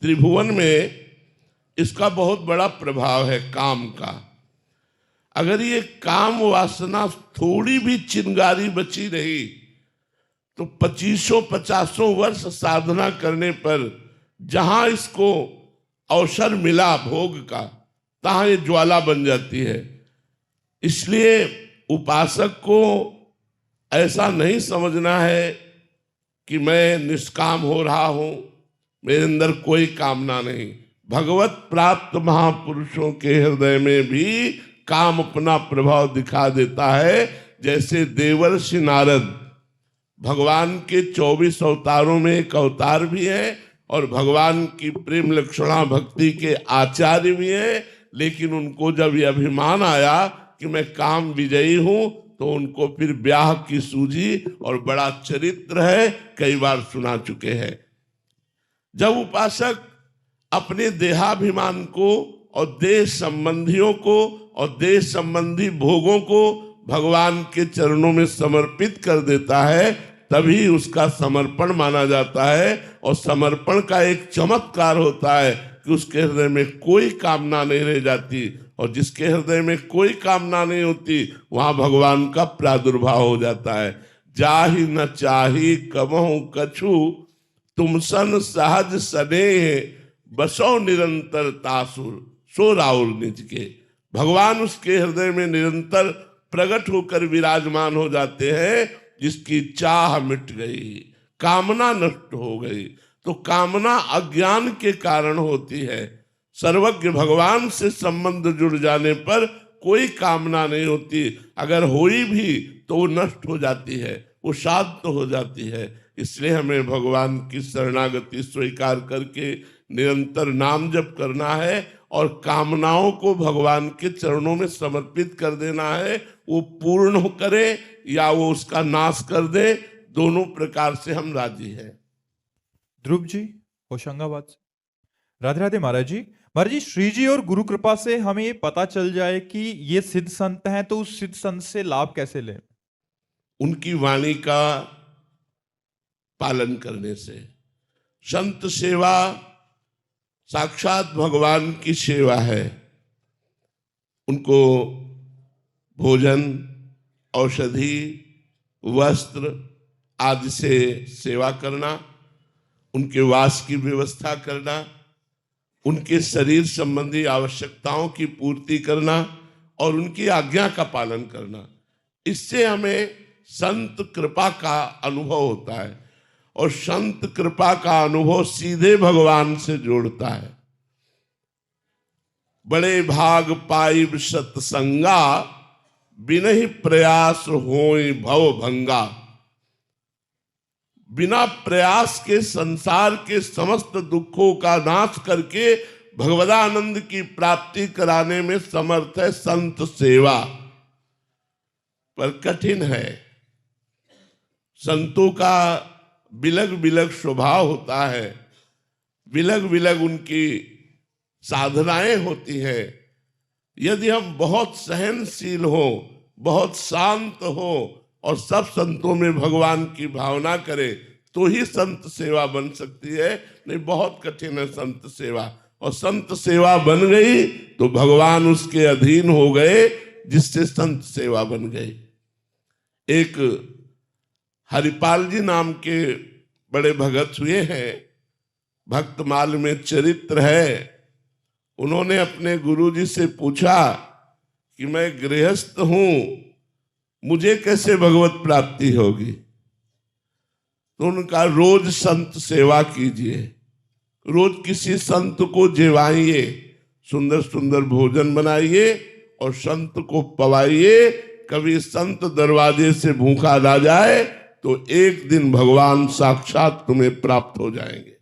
त्रिभुवन में इसका बहुत बड़ा प्रभाव है काम का। अगर ये काम वासना थोड़ी भी चिंगारी बची रही तो 2500-50 वर्ष साधना करने पर जहां इसको अवसर मिला भोग का, तहां ये ज्वाला बन जाती है। इसलिए उपासक को ऐसा नहीं समझना है कि मैं निष्काम हो रहा हूं, मेरे अंदर कोई कामना नहीं। भगवत प्राप्त महापुरुषों के हृदय में भी काम अपना प्रभाव दिखा देता है। जैसे देवर्षि नारद भगवान के 24 अवतारों में एक अवतार भी है और भगवान की प्रेम लक्षणा भक्ति के आचार्य भी है। लेकिन उनको जब यह अभिमान आया कि मैं काम विजयी हूं तो उनको फिर ब्याह की सूझी और बड़ा चरित्र है, कई बार सुना चुके हैं। जब उपासक अपने देहाभिमान को और देश संबंधियों को और देश संबंधी भोगों को भगवान के चरणों में समर्पित कर देता है तभी उसका समर्पण माना जाता है। और समर्पण का एक चमत्कार होता है कि उसके हृदय में कोई कामना नहीं रह जाती। और जिसके हृदय में कोई कामना नहीं होती वहां भगवान का प्रादुर्भाव हो जाता है। जाहि न चाही कबहु कछु, तुम सन सहज स्नेह, बसो निरंतर तासुर, सो राउर निज के। भगवान उसके हृदय में निरंतर प्रकट होकर विराजमान हो जाते हैं जिसकी चाह मिट गई, कामना नष्ट हो गई। तो कामना अज्ञान के कारण होती है। सर्वज्ञ भगवान से संबंध जुड़ जाने पर कोई कामना नहीं होती। अगर हुई भी तो वो नष्ट हो जाती है, वो शांत हो जाती है। इसलिए हमें भगवान की शरणागति स्वीकार करके निरंतर नाम जप करना है और कामनाओं को भगवान के चरणों में समर्पित कर देना है। वो पूर्ण करे या वो उसका नाश कर दे, दोनों प्रकार से हम राजी हैं। ध्रुव जी होशंगाबाद से। राधे राधे महाराज जी। महाराज जी, श्री जी और गुरु कृपा से हमें ये पता चल जाए कि ये सिद्ध संत हैं तो उस सिद्ध संत से लाभ कैसे लें? उनकी वाणी का पालन करने से। संत सेवा साक्षात भगवान की सेवा है। उनको भोजन, औषधि, वस्त्र आदि से सेवा करना, उनके वास की व्यवस्था करना, उनके शरीर संबंधी आवश्यकताओं की पूर्ति करना और उनकी आज्ञा का पालन करना, इससे हमें संत कृपा का अनुभव होता है। और संत कृपा का अनुभव सीधे भगवान से जोड़ता है। बड़े भाग पाइब सत्संगा, बिनहि प्रयास होई भव भंगा। बिना प्रयास के संसार के समस्त दुखों का नाश करके भगवदानंद की प्राप्ति कराने में समर्थ है संत सेवा। पर कठिन है। संतों का बिलग बिलग स्वभाव होता है, बिलग बिलग उनकी साधनाएं होती हैं। यदि हम बहुत सहनशील हो, बहुत शांत हो और सब संतों में भगवान की भावना करें तो ही संत सेवा बन सकती है, नहीं बहुत कठिन है संत सेवा। और संत सेवा बन गई तो भगवान उसके अधीन हो गए, जिससे संत सेवा बन गई। एक हरिपाल जी नाम के बड़े भगत हुए हैं, भक्तमाल में चरित्र है। उन्होंने अपने गुरुजी से पूछा कि मैं गृहस्थ हूं, मुझे कैसे भगवत प्राप्ति होगी? तो उनका रोज संत सेवा कीजिए, रोज किसी संत को जेवाइए, सुंदर सुंदर भोजन बनाइए और संत को पवाइए। कभी संत दरवाजे से भूखा ना जाए तो एक दिन भगवान साक्षात तुम्हें प्राप्त हो जाएंगे।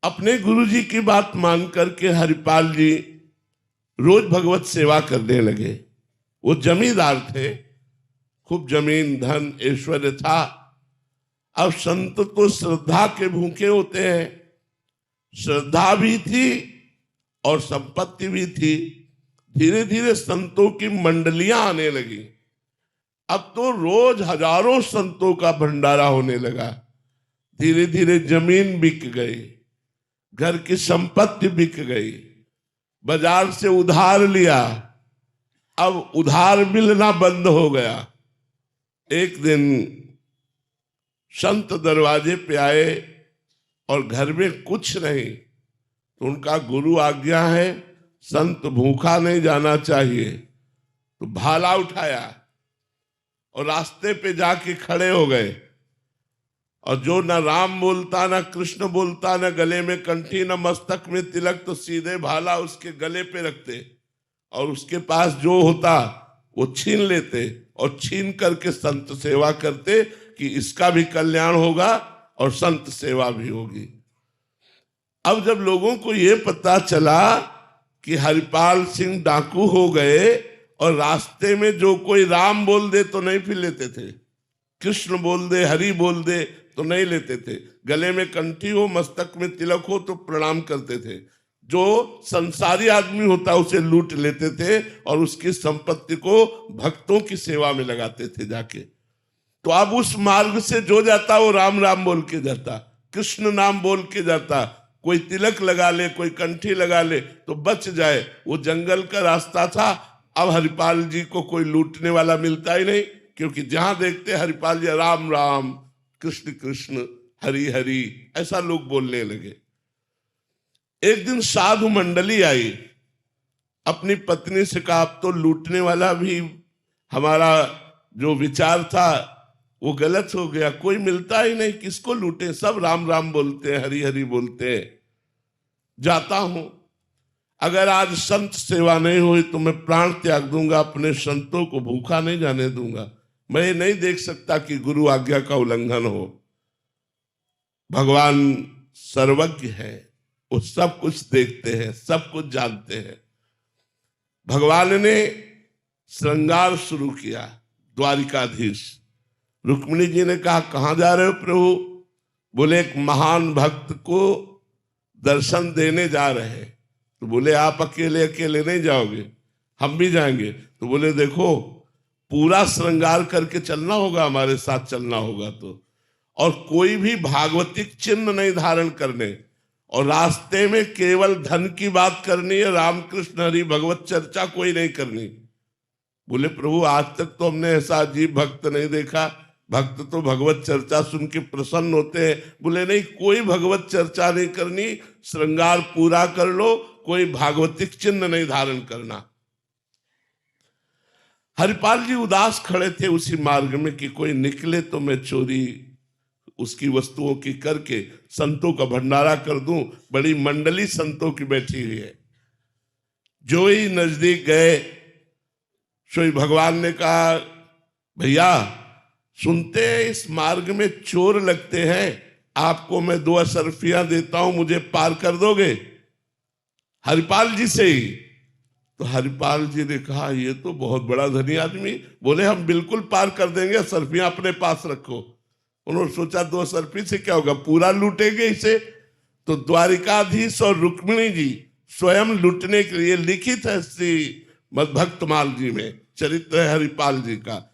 अपने गुरुजी की बात मान करके हरिपाल जी रोज भगवत सेवा करने लगे। वो जमींदार थे, खूब जमीन धन ऐश्वर्य था। अब संत तो श्रद्धा के भूखे होते हैं, श्रद्धा भी थी और संपत्ति भी थी। धीरे धीरे संतों की मंडलियां आने लगी। अब तो रोज हजारों संतों का भंडारा होने लगा। धीरे धीरे जमीन बिक गई, घर की संपत्ति बिक गई, बाजार से उधार लिया, अब उधार मिलना बंद हो गया। एक दिन संत दरवाजे पे आए और घर में कुछ नहीं, तो उनका गुरु आज्ञा है संत भूखा नहीं जाना चाहिए। तो भाला उठाया और रास्ते पे जाके खड़े हो गए। और जो न राम बोलता, न कृष्ण बोलता, न गले में कंठी, न मस्तक में तिलक, तो सीधे भाला उसके गले पे रखते और उसके पास जो होता वो छीन लेते और छीन करके संत सेवा करते कि इसका भी कल्याण होगा और संत सेवा भी होगी। अब जब लोगों को ये पता चला कि हरिपाल सिंह डाकू हो गए और रास्ते में जो कोई राम बोल दे तो नहीं फिर लेते थे, कृष्ण बोल दे, हरि बोल दे तो नहीं लेते थे, गले में कंठी हो, मस्तक में तिलक हो तो प्रणाम करते थे। जो संसारी आदमी होता उसे लूट लेते थे और उसकी संपत्ति को भक्तों की सेवा में लगाते थे जाके। तो अब उस मार्ग से जो जाता वो राम राम बोल के जाता, कृष्ण नाम बोल के जाता। कोई तिलक लगा ले, कोई कंठी लगा ले तो बच जाए। वो जंगल का रास्ता था। अब हरिपाल जी को कोई लूटने वाला मिलता ही नहीं, क्योंकि जहां देखते हरिपाल जी राम राम, कृष्ण कृष्ण, हरि हरि, ऐसा लोग बोलने लगे। एक दिन साधु मंडली आई, अपनी पत्नी से कहा अब तो लूटने वाला भी हमारा जो विचार था वो गलत हो गया, कोई मिलता ही नहीं, किसको लूटे, सब राम राम बोलते हैं, हरि हरि बोलते हैं। जाता हूं, अगर आज संत सेवा नहीं हुई तो मैं प्राण त्याग दूंगा, अपने संतों को भूखा नहीं जाने दूंगा। मैं ये नहीं देख सकता कि गुरु आज्ञा का उल्लंघन हो। भगवान सर्वज्ञ है, वो सब कुछ देखते हैं, सब कुछ जानते हैं। भगवान ने श्रृंगार शुरू किया। द्वारिकाधीश रुक्मिणी जी ने कहा कहां जा रहे हो प्रभु? बोले एक महान भक्त को दर्शन देने जा रहे हैं। तो बोले आप अकेले अकेले नहीं जाओगे, हम भी जाएंगे। तो बोले देखो पूरा श्रृंगार करके चलना होगा, हमारे साथ चलना होगा तो, और कोई भी भागवतिक चिन्ह नहीं धारण करने, और रास्ते में केवल धन की बात करनी है, रामकृष्ण हरि भगवत चर्चा कोई नहीं करनी। बोले प्रभु आज तक तो हमने ऐसा अजीब भक्त नहीं देखा, भक्त तो भगवत चर्चा सुन के प्रसन्न होते हैं। बोले नहीं, कोई भगवत चर्चा नहीं करनी, श्रृंगार पूरा कर लो, कोई भागवतिक चिन्ह नहीं धारण करना। हरिपाल जी उदास खड़े थे उसी मार्ग में कि कोई निकले तो मैं चोरी उसकी वस्तुओं की करके संतों का भंडारा कर दूं। बड़ी मंडली संतों की बैठी हुई है। जो ही नजदीक गए, सोई भगवान ने कहा, भैया सुनते हैं इस मार्ग में चोर लगते हैं, आपको मैं 2 असरफियां देता हूं, मुझे पार कर दोगे? हरिपाल जी से ही। तो हरिपाल जी ने कहा, ये तो बहुत बड़ा धनी आदमी। बोले, हम बिल्कुल पार कर देंगे, असरफियां अपने पास रखो। उन्होंने सोचा 2 असरफी से क्या होगा, पूरा लूटेंगे इसे। तो द्वारिकाधीश और रुक्मिणी जी स्वयं लूटने के लिए, लिखित है श्री मद्भक्तमाल जी में, चरित्र है हरिपाल जी का।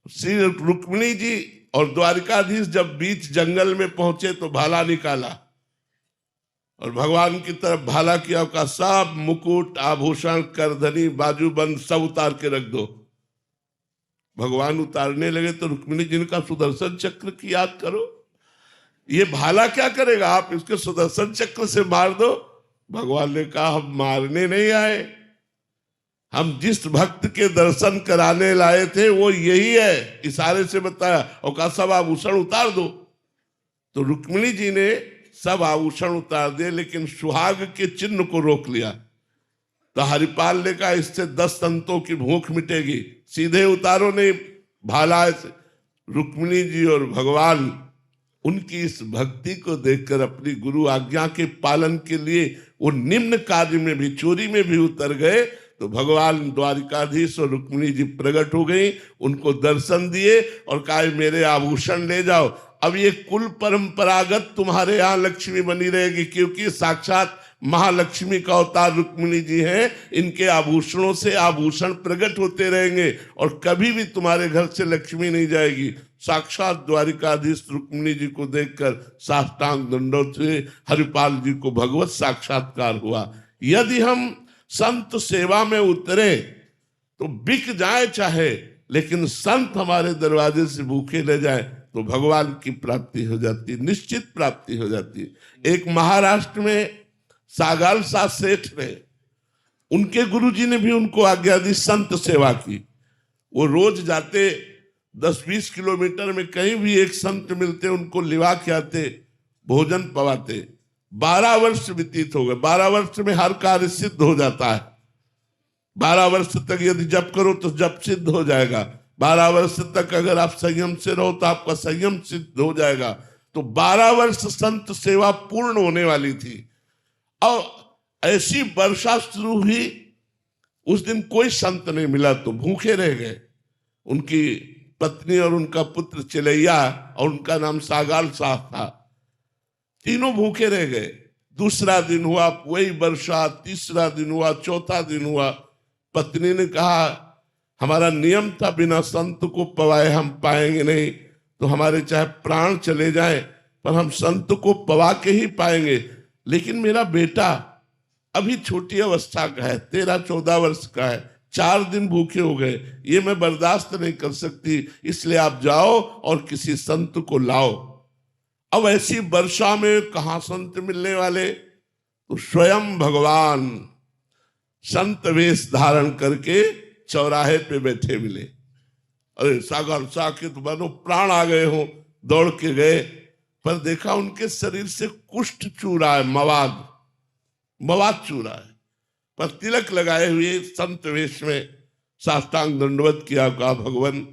श्री रुक्मिणी जी और द्वारिकाधीश जब बीच जंगल में पहुंचे तो भाला निकाला और भगवान की तरफ भाला किया, का सब मुकुट आभूषण करधनी बाजूबंद सब उतार के रख दो। भगवान उतारने लगे तो रुक्मिणी जी ने कहा, सुदर्शन चक्र की याद करो, ये भाला क्या करेगा, आप इसके सुदर्शन चक्र से मार दो। भगवान ने कहा, हम मारने नहीं आए, हम जिस भक्त के दर्शन कराने लाए थे वो यही है। इशारे से बताया और कहा, सब आभूषण उतार दो। तो रुक्मिणी जी ने सब आभूषण उतार दिए, लेकिन सुहाग के चिन्ह को रोक लिया। तो हरिपाल ने कहा, इससे 10 संतों की भूख मिटेगी, सीधे उतारो नहीं भाला। रुक्मिणी जी और भगवान उनकी इस भक्ति को देखकर अपनी गुरु आज्ञा के पालन के लिए वो निम्न कार्य में भी, चोरी में भी उतर गए। तो भगवान द्वारिकाधीश और रुक्मिणी जी प्रकट हो गई, उनको दर्शन दिए और कहा, मेरे आभूषण ले जाओ। अब ये कुल परंपरागत तुम्हारे यहाँ लक्ष्मी बनी रहेगी, क्योंकि साक्षात महालक्ष्मी का अवतार रुक्मिणी जी हैं। इनके आभूषणों से आभूषण प्रकट होते रहेंगे और कभी भी तुम्हारे घर से लक्ष्मी नहीं जाएगी। साक्षात द्वारिकाधीश रुक्मिणी जी को देखकर साष्टांग दंडवत हुए। हरिपाल जी को भगवत साक्षात्कार हुआ। यदि हम संत सेवा में उतरे तो बिक जाए चाहे, लेकिन संत हमारे दरवाजे से भूखे ले जाए तो भगवान की प्राप्ति हो जाती, निश्चित प्राप्ति हो जाती। एक महाराष्ट्र में सागाल साथ सेठ ने, उनके गुरुजी ने भी उनको आज्ञा दी संत सेवा की। वो रोज जाते 10-20 किलोमीटर में कहीं भी एक संत मिलते, उनको लिवा के आते, भोजन पवाते। 12 वर्ष व्यतीत हो गए। 12 वर्ष में हर कार्य सिद्ध हो जाता है। 12 वर्ष तक यदि जप करो तो जप सिद्ध हो जाएगा। 12 वर्ष तक अगर आप संयम से रहो तो आपका संयम सिद्ध हो जाएगा। तो 12 वर्ष संत सेवा पूर्ण होने वाली थी और ऐसी वर्षा शुरू हुई, उस दिन कोई संत नहीं मिला तो भूखे रह गए। उनकी पत्नी और उनका पुत्र चिलैया और उनका नाम सागाल साहब था, तीनों भूखे रह गए। दूसरा दिन हुआ वही वर्षा, तीसरा दिन हुआ, चौथा दिन हुआ। पत्नी ने कहा, हमारा नियम था बिना संत को पवाए हम पाएंगे नहीं, तो हमारे चाहे प्राण चले जाएं पर हम संत को पवा के ही पाएंगे। लेकिन मेरा बेटा अभी छोटी अवस्था का है, 13-14 वर्ष का है, 4 दिन भूखे हो गए, ये मैं बर्दाश्त नहीं कर सकती, इसलिए आप जाओ और किसी संत को लाओ। अब ऐसी वर्षा में कहाँ संत मिलने वाले, तो स्वयं भगवान संत वेश धारण करके चौराहे पे बैठे मिले। अरे सागर सा के तो मानो प्राण आ गए हो, दौड़ के गए, पर देखा उनके शरीर से कुष्ठ चू रहा है, मवाद चू रहा है, पर तिलक लगाए हुए संत वेश में साष्टांग दंडवत किया। कहा, भगवान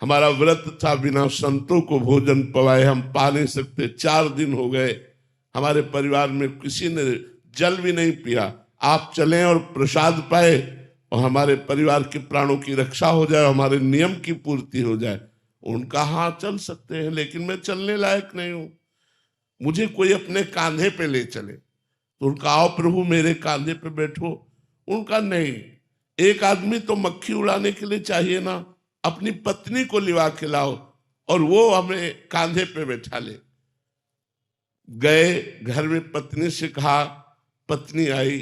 हमारा व्रत था, बिना संतों को भोजन पवाए हम पा नहीं सकते। 4 दिन हो गए, हमारे परिवार में किसी ने जल भी नहीं पिया। आप चलें और प्रसाद पाए और हमारे परिवार के प्राणों की रक्षा हो जाए, हमारे नियम की पूर्ति हो जाए। उनका हाँ चल सकते हैं, लेकिन मैं चलने लायक नहीं हूं, मुझे कोई अपने कांधे पे ले चले। तो उनका, आओ प्रभु मेरे कांधे पे बैठो। उनका नहीं, एक आदमी तो मक्खी उड़ाने के लिए चाहिए ना, अपनी पत्नी को लिवा के लाओ और वो हमें कांधे पे बैठा ले। गए, घर में पत्नी से कहा, पत्नी आई,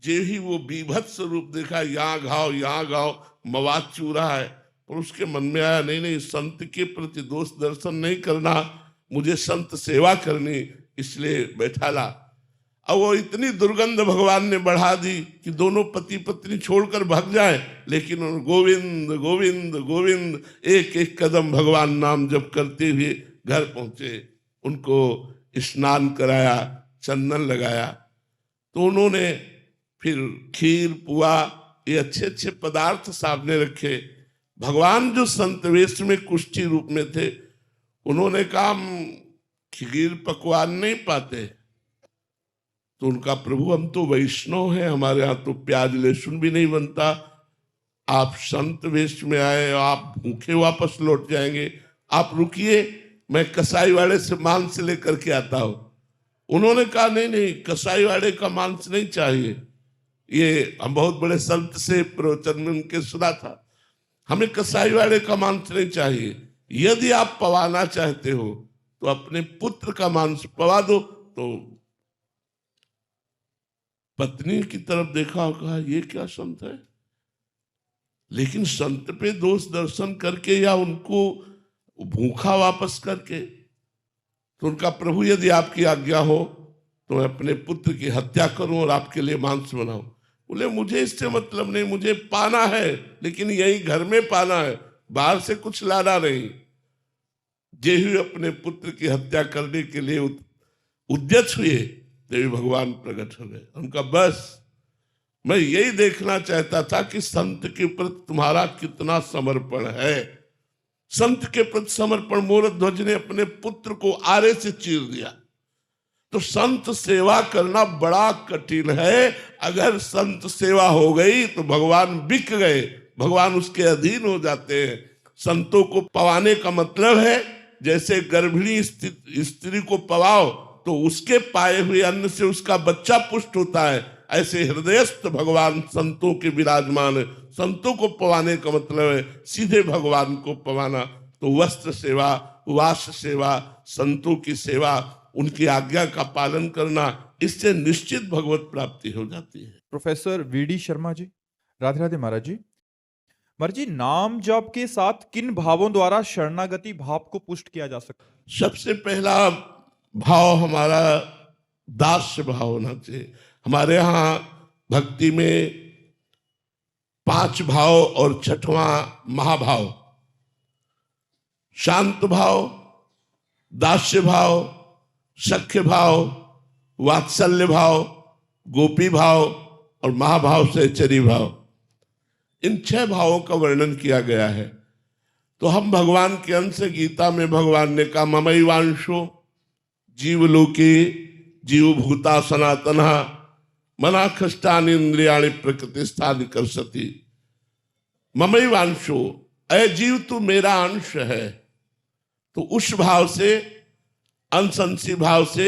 जे ही वो बीभत्स रूप देखा, यहाँ घाव यहाँ घाव, मवाद चू रहा है, और उसके मन में आया, नहीं संत के प्रति दोष दर्शन नहीं करना, मुझे संत सेवा करनी, इसलिए बैठा ला। और वो इतनी दुर्गंध भगवान ने बढ़ा दी कि दोनों पति पत्नी छोड़कर भाग जाए, लेकिन उन्होंने गोविंद गोविंद गोविंद एक एक कदम भगवान नाम जप करते हुए घर पहुंचे। उनको स्नान कराया, चंदन लगाया, तो उन्होंने फिर खीर पुआ ये अच्छे अच्छे पदार्थ सामने रखे। भगवान जो संत वेश में कुष्ठी रूप में थे, उन्होंने कहा हम खीर पकवान नहीं पाते। तो उनका प्रभु हम तो वैष्णव हैं, हमारे यहाँ तो प्याज लहसुन भी नहीं बनता, आप संत वेश में आए, आप भूखे वापस लौट जाएंगे, आप रुकिए, मैं कसाई वाले से मांस लेकर के आता हूं। उन्होंने कहा नहीं नहीं, कसाई वाले का मांस नहीं चाहिए, ये हम बहुत बड़े संत से प्रवचन में उनके सुना था, हमें कसाई वाले का मांस नहीं चाहिए, यदि आप पवाना चाहते हो तो अपने पुत्र का मांस पवा दो। तो पत्नी की तरफ देखा और कहा ये क्या संत है, लेकिन संत पे दोष दर्शन करके या उनको भूखा वापस करके। तो उनका प्रभु यदि आपकी आज्ञा हो तो मैं अपने पुत्र की हत्या करूं और आपके लिए मांस बनाऊं। बोले मुझे इससे मतलब नहीं, मुझे पाना है, लेकिन यही घर में पाना है, बाहर से कुछ लाना नहीं। जेहू अपने पुत्र की हत्या करने के लिए उद्यत हुए, देवी भगवान प्रकट हो गए। उनका बस मैं यही देखना चाहता था कि संत के प्रति तुम्हारा कितना समर्पण है। संत के प्रति समर्पण, मोरध्वज ने अपने पुत्र को आरे से चीर दिया। तो संत सेवा करना बड़ा कठिन है। अगर संत सेवा हो गई तो भगवान बिक गए, भगवान उसके अधीन हो जाते हैं। संतों को पवाने का मतलब है जैसे गर्भिणी स्त्री को पवाओ तो उसके पाए हुए अन्न से उसका बच्चा पुष्ट होता है, ऐसे हृदयस्थ भगवान संतों के विराजमान है। संतों को पवाने का मतलब है सीधे भगवान को पवाना। तो वस्त्र सेवा, वास सेवा, संतों की सेवा, उनकी आज्ञा का पालन करना, इससे निश्चित भगवत प्राप्ति हो जाती है। प्रोफेसर वीडी शर्मा जी, राधे राधे महाराज जी। महाराज जी, नाम जप के साथ किन भावों द्वारा शरणागति भाव को पुष्ट किया जा सकता है? सबसे पहला भाव हमारा दास्य भाव होना चाहिए। हमारे यहाँ भक्ति में 5 भाव और 6वां महाभाव, शांत भाव, दास्य भाव, सख्य भाव, वात्सल्य भाव, गोपी भाव और महाभाव से चरी भाव, इन 6 भावों का वर्णन किया गया है। तो हम भगवान के अंश, गीता में भगवान ने कहा ममैवांशो जीवलोके जीवभूता सनातना मनाखष्टानि इंद्रियाणि प्रकृतिस्थानि कर्षति। ममैवांशो, अय जीव तू मेरा अंश है। तो उस भाव से, अंशंसी भाव से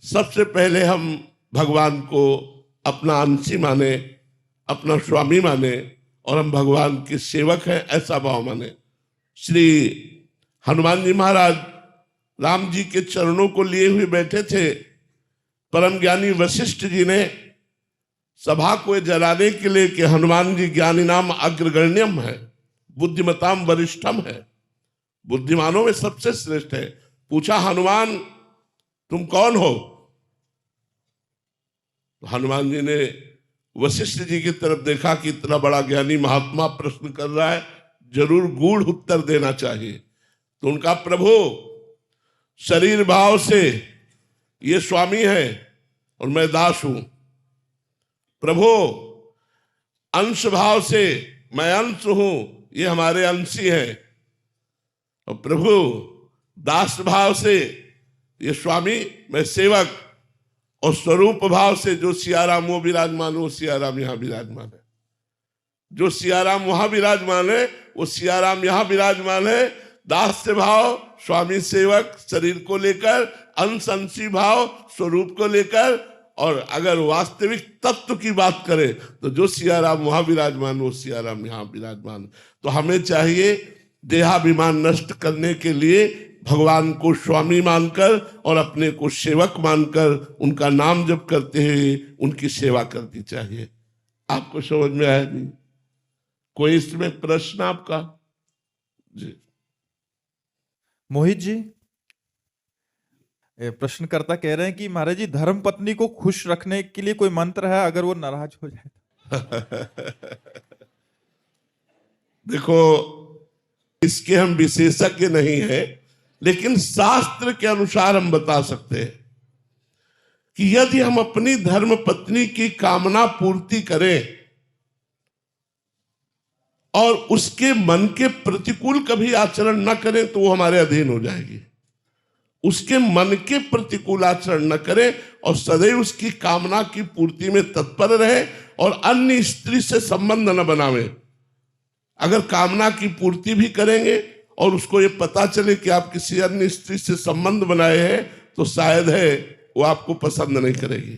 सबसे पहले हम भगवान को अपना अंशी माने, अपना स्वामी माने और हम भगवान के सेवक हैं, ऐसा भाव माने। श्री हनुमान जी महाराज राम जी के चरणों को लिए हुए बैठे थे। परम ज्ञानी वशिष्ठ जी ने सभा को जलाने के लिए कि हनुमान जी ज्ञानी नाम अग्रगण्यम है, बुद्धिमताम वरिष्ठम है, बुद्धिमानों में सबसे श्रेष्ठ है। पूछा हनुमान तुम कौन हो? हनुमान जी ने वशिष्ठ जी की तरफ देखा कि इतना बड़ा ज्ञानी महात्मा प्रश्न कर रहा है, जरूर गूढ़ उत्तर देना चाहिए। तो उनका प्रभु शरीर भाव से ये स्वामी है और मैं दास हूं। प्रभु अंश भाव से मैं अंश हूं, ये हमारे अंशी हैं। और प्रभु दास भाव से ये स्वामी, मैं सेवक। और स्वरूप भाव से जो सियाराम वो विराजमान, वो सियाराम यहां विराजमान है। जो सियाराम वहां विराजमान है वो सियाराम यहां विराजमान है। दास्य भाव स्वामी सेवक शरीर को लेकर, अंश अंशी भाव स्वरूप को लेकर, और अगर वास्तविक तत्व की बात करें तो जो सियाराम वहां विराजमान वो सियाराम यहां विराजमान। तो हमें चाहिए देहाभिमान नष्ट करने के लिए भगवान को स्वामी मानकर और अपने को सेवक मानकर उनका नाम जप करते हुए उनकी सेवा करनी चाहिए। आपको समझ में आया नहीं? कोई इसमें प्रश्न आपका? जी मोहित जी, प्रश्नकर्ता कह रहे हैं कि महाराज जी धर्म पत्नी को खुश रखने के लिए कोई मंत्र है, अगर वो नाराज हो जाए? देखो, इसके हम विशेषज्ञ नहीं हैं, लेकिन शास्त्र के अनुसार हम बता सकते हैं कि यदि हम अपनी धर्म पत्नी की कामना पूर्ति करें और उसके मन के प्रतिकूल कभी आचरण न करें तो वो हमारे अधीन हो जाएगी। उसके मन के प्रतिकूल आचरण न करें और सदैव उसकी कामना की पूर्ति में तत्पर रहे और अन्य स्त्री से संबंध न बनावे। अगर कामना की पूर्ति भी करेंगे और उसको ये पता चले कि आप किसी अन्य स्त्री से संबंध बनाए हैं तो शायद है वो आपको पसंद नहीं करेगी।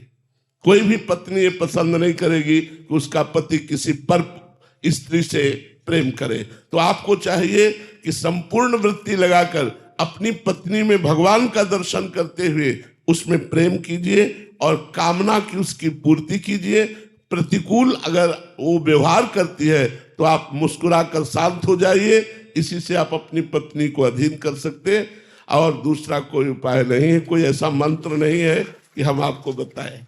कोई भी पत्नी ये पसंद नहीं करेगी कि उसका पति किसी पर स्त्री से प्रेम करे। तो आपको चाहिए कि संपूर्ण वृत्ति लगाकर अपनी पत्नी में भगवान का दर्शन करते हुए उसमें प्रेम कीजिए और कामना की उसकी पूर्ति कीजिए। प्रतिकूल अगर वो व्यवहार करती है तो आप मुस्कुराकर शांत हो जाइए। इसी से आप अपनी पत्नी को अधीन कर सकते हैं और दूसरा कोई उपाय नहीं है, कोई ऐसा मंत्र नहीं है कि हम आपको बताएं।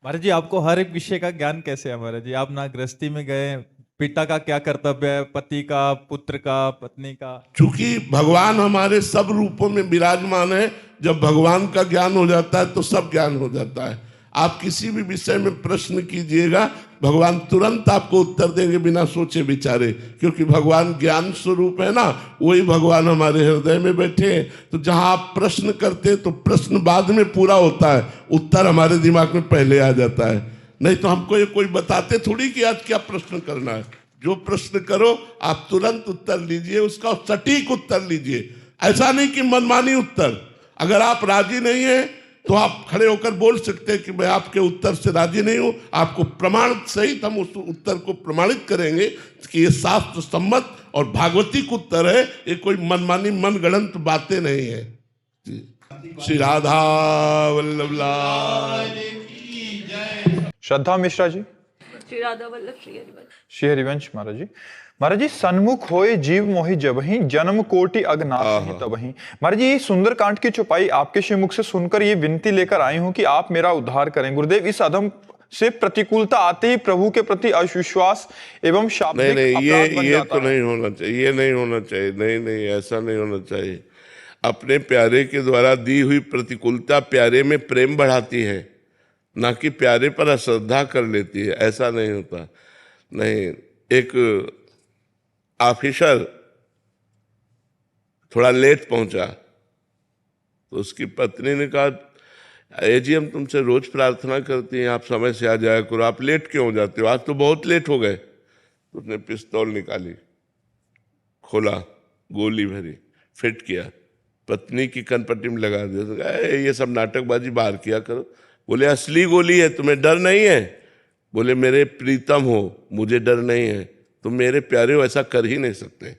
महाराज जी आपको हर एक विषय का ज्ञान कैसे है महाराज जी? आप ना गृहस्थी में गए, पिता का क्या कर्तव्य है, पति का, पुत्र का, पत्नी का? चूंकि भगवान हमारे सब रूपों में विराजमान है, जब भगवान का ज्ञान हो जाता है तो सब ज्ञान हो जाता है। आप किसी भी विषय में प्रश्न कीजिएगा, भगवान तुरंत आपको उत्तर देंगे बिना सोचे विचारे, क्योंकि भगवान ज्ञान स्वरूप है ना, वही भगवान हमारे हृदय में बैठे हैं। तो जहां आप प्रश्न करते हैं तो प्रश्न बाद में पूरा होता है, उत्तर हमारे दिमाग में पहले आ जाता है। नहीं तो हमको ये कोई बताते थोड़ी कि आज क्या प्रश्न करना है। जो प्रश्न करो आप तुरंत उत्तर लीजिए, उसका सटीक उत्तर लीजिए। ऐसा नहीं कि मनमानी उत्तर। अगर आप राजी नहीं है तो आप खड़े होकर बोल सकते हैं कि मैं आपके उत्तर से राजी नहीं हूं, आपको प्रमाण सहित हम उस उत्तर को प्रमाणित करेंगे कि ये शास्त्र सम्मत और भागवतिक उत्तर है, ये कोई मनमानी मनगढ़ंत बातें नहीं है। श्री राधा वल्लभ लाल। श्रद्धा मिश्रा जी। श्री राधा वल्लभ श्री हरिवंश। श्री हरिवंश महाराज जी। महाराज जी, सन्मुख होए जीव मोहि जबहि, जन्म कोटि अगनाश तबहि। महाराज जी, सुंदर कांड की चौपाई आपके श्रीमुख से सुनकर ये विनती लेकर आई हूं कि आप मेरा उद्धार करें। गुरुदेव, इस अधम से प्रतिकूलता आते ही प्रभु के प्रति अविश्वास एवं शाब्दिक नहीं, अपराध बन ये जाता तो है। नहीं होना चाहिए, ये नहीं होना चाहिए। नहीं, ऐसा नहीं होना चाहिए। अपने प्यारे के द्वारा दी हुई प्रतिकूलता प्यारे में प्रेम बढ़ाती है, ना कि प्यारे पर अश्रद्धा कर लेती है। ऐसा नहीं होता। नहीं, एक ऑफिसर थोड़ा लेट पहुंचा तो उसकी पत्नी ने कहा, जी हम तुमसे रोज प्रार्थना करती हैं आप समय से आ जाया करो, आप लेट क्यों हो जाते हो, आज तो बहुत लेट हो गए। तो उसने पिस्तौल निकाली, खोला, गोली भरी, फिट किया, पत्नी की कनपट्टी में लगा दिया। तो कहा, ये सब नाटकबाजी बाहर किया करो। बोले असली गोली है, तुम्हें डर नहीं है? बोले मेरे प्रीतम हो, मुझे डर नहीं है, तुम मेरे प्यारे हो, ऐसा कर ही नहीं सकते।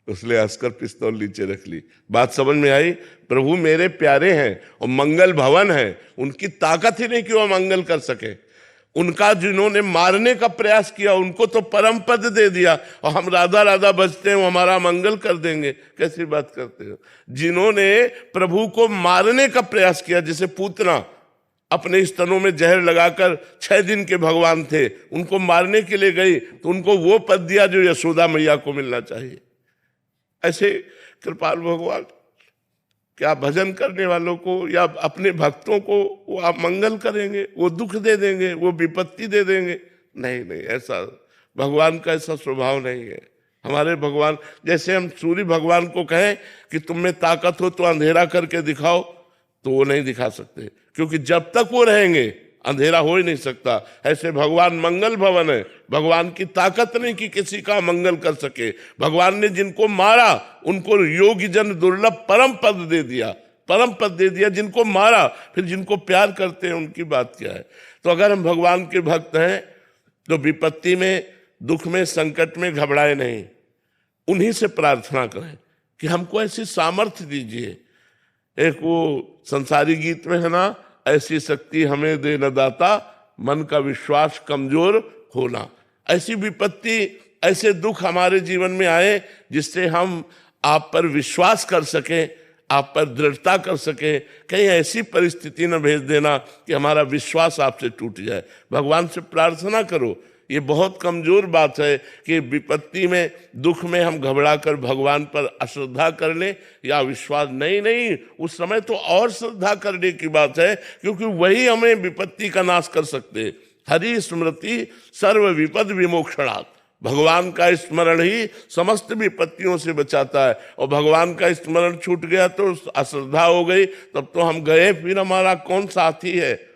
उसने हंसकर पिस्तौल नीचे रख ली। बात समझ में आई? प्रभु मेरे प्यारे हैं और मंगल भवन है, उनकी ताकत ही नहीं कि वो मंगल कर सके। उनका जिन्होंने मारने का प्रयास किया उनको तो परम पद दे दिया और हम राधा राधा बजते हैं, वो हमारा मंगल कर देंगे। कैसी बात करते हो? जिन्होंने प्रभु को मारने का प्रयास किया, जैसे पूतना अपने स्तनों में जहर लगाकर 6 दिन के भगवान थे, उनको मारने के लिए गई तो उनको वो पद दिया जो यशोदा मैया को मिलना चाहिए। ऐसे कृपाल भगवान क्या भजन करने वालों को या अपने भक्तों को वो आप मंगल करेंगे, वो दुख दे देंगे, वो विपत्ति दे देंगे? नहीं, ऐसा भगवान का ऐसा स्वभाव नहीं है। हमारे भगवान, जैसे हम सूर्य भगवान को कहें कि तुम में ताकत हो तो अंधेरा करके दिखाओ, तो वो नहीं दिखा सकते, क्योंकि जब तक वो रहेंगे अंधेरा हो ही नहीं सकता। ऐसे भगवान मंगल भवन है, भगवान की ताकत नहीं कि किसी का मंगल कर सके। भगवान ने जिनको मारा उनको योगी जन दुर्लभ परम पद दे दिया, परम पद दे दिया जिनको मारा। फिर जिनको प्यार करते हैं उनकी बात क्या है? तो अगर हम भगवान के भक्त हैं तो विपत्ति में, दुख में, संकट में घबराए नहीं, उन्हीं से प्रार्थना करें कि हमको ऐसी सामर्थ्य दीजिए। एक वो संसारी गीत में है ना, ऐसी शक्ति हमें दे न दाता, मन का विश्वास कमजोर होना। ऐसी विपत्ति, ऐसे दुख हमारे जीवन में आए जिससे हम आप पर विश्वास कर सकें, आप पर दृढ़ता कर सके, कहीं ऐसी परिस्थिति न भेज देना कि हमारा विश्वास आपसे टूट जाए। भगवान से प्रार्थना करो। ये बहुत कमजोर बात है कि विपत्ति में, दुख में हम घबरा कर भगवान पर अश्रद्धा कर लें या विश्वास। नहीं, उस समय तो और श्रद्धा करने की बात है, क्योंकि वही हमें विपत्ति का नाश कर सकते हैं। हरि स्मृति सर्व विपद विमोक्षणात्, भगवान का स्मरण ही समस्त विपत्तियों से बचाता है। और भगवान का स्मरण छूट गया तो अश्रद्धा हो गई, तब तो हम गए, फिर हमारा कौन साथी है?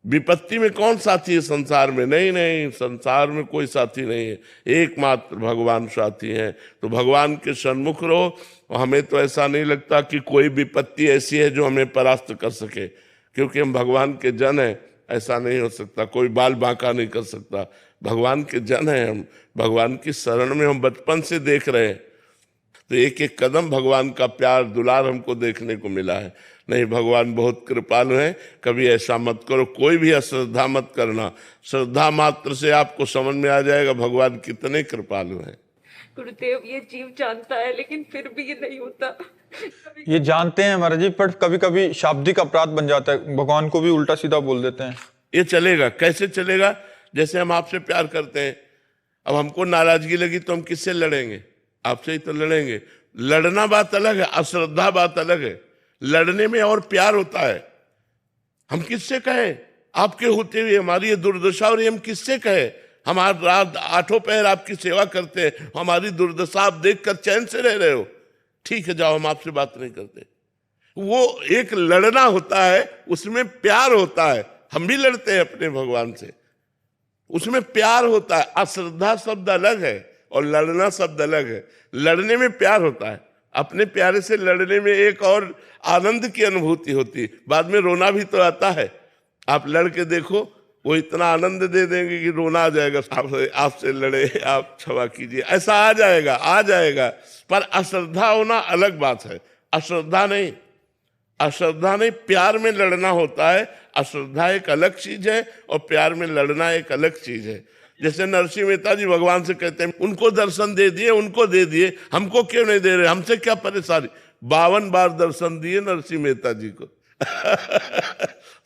विपत्ति में कौन साथी है संसार में? नहीं, संसार में कोई साथी नहीं है, एकमात्र भगवान साथी हैं। तो भगवान के सन्मुख रहो। और हमें तो ऐसा नहीं लगता कि कोई विपत्ति ऐसी है जो हमें परास्त कर सके, क्योंकि हम भगवान के जन हैं। ऐसा नहीं हो सकता, कोई बाल बांका नहीं कर सकता। भगवान के जन हैं हम, भगवान की शरण में हम बचपन से देख रहे हैं। तो एक एक कदम भगवान का प्यार दुलार हमको देखने को मिला है। नहीं, भगवान बहुत कृपालु हैं। कभी ऐसा मत करो, कोई भी अश्रद्धा मत करना। श्रद्धा मात्र से आपको समझ में आ जाएगा भगवान कितने कृपालु हैं। गुरुदेव, ये जीव जानता है लेकिन फिर भी ये नहीं होता। ये जानते हैं महाराज जी, पर कभी कभी शाब्दिक अपराध बन जाता है, भगवान को भी उल्टा सीधा बोल देते हैं। ये चलेगा? कैसे चलेगा? जैसे हम आपसे प्यार करते हैं, अब हमको नाराजगी लगी तो हम किससे लड़ेंगे? आपसे ही तो लड़ेंगे। लड़ना बात अलग है, अश्रद्धा बात अलग है। लड़ने में और प्यार होता है। हम किससे कहें? आपके होते हुए हमारी ये दुर्दशा, और हम किससे कहें? हम आज रात आठों पहर आपकी सेवा करते हैं, हमारी दुर्दशा आप देखकर चैन से रह रहे हो। ठीक है, जाओ, हम आपसे बात नहीं करते। वो एक लड़ना होता है, उसमें प्यार होता है। हम भी लड़ते हैं अपने भगवान से, उसमें प्यार होता है। अश्रद्धा शब्द अलग है और लड़ना शब्द अलग है। लड़ने में प्यार होता है, अपने प्यारे से लड़ने में एक और आनंद की अनुभूति होती है। बाद में रोना भी तो आता है। आप लड़ के देखो, वो इतना आनंद दे देंगे कि रोना आ जाएगा। आपसे लड़े, आप क्षमा कीजिए, ऐसा आ जाएगा। पर अश्रद्धा होना अलग बात है। अश्रद्धा नहीं, प्यार में लड़ना होता है। अश्रद्धा एक अलग चीज है और प्यार में लड़ना एक अलग चीज है। जैसे नरसिंह मेहता जी भगवान से कहते हैं, उनको दर्शन दे दिए, उनको दे दिए, हमको क्यों नहीं दे रहे? हमसे क्या परेशानी? 52 बार दर्शन दिए नरसिंह मेहता जी को।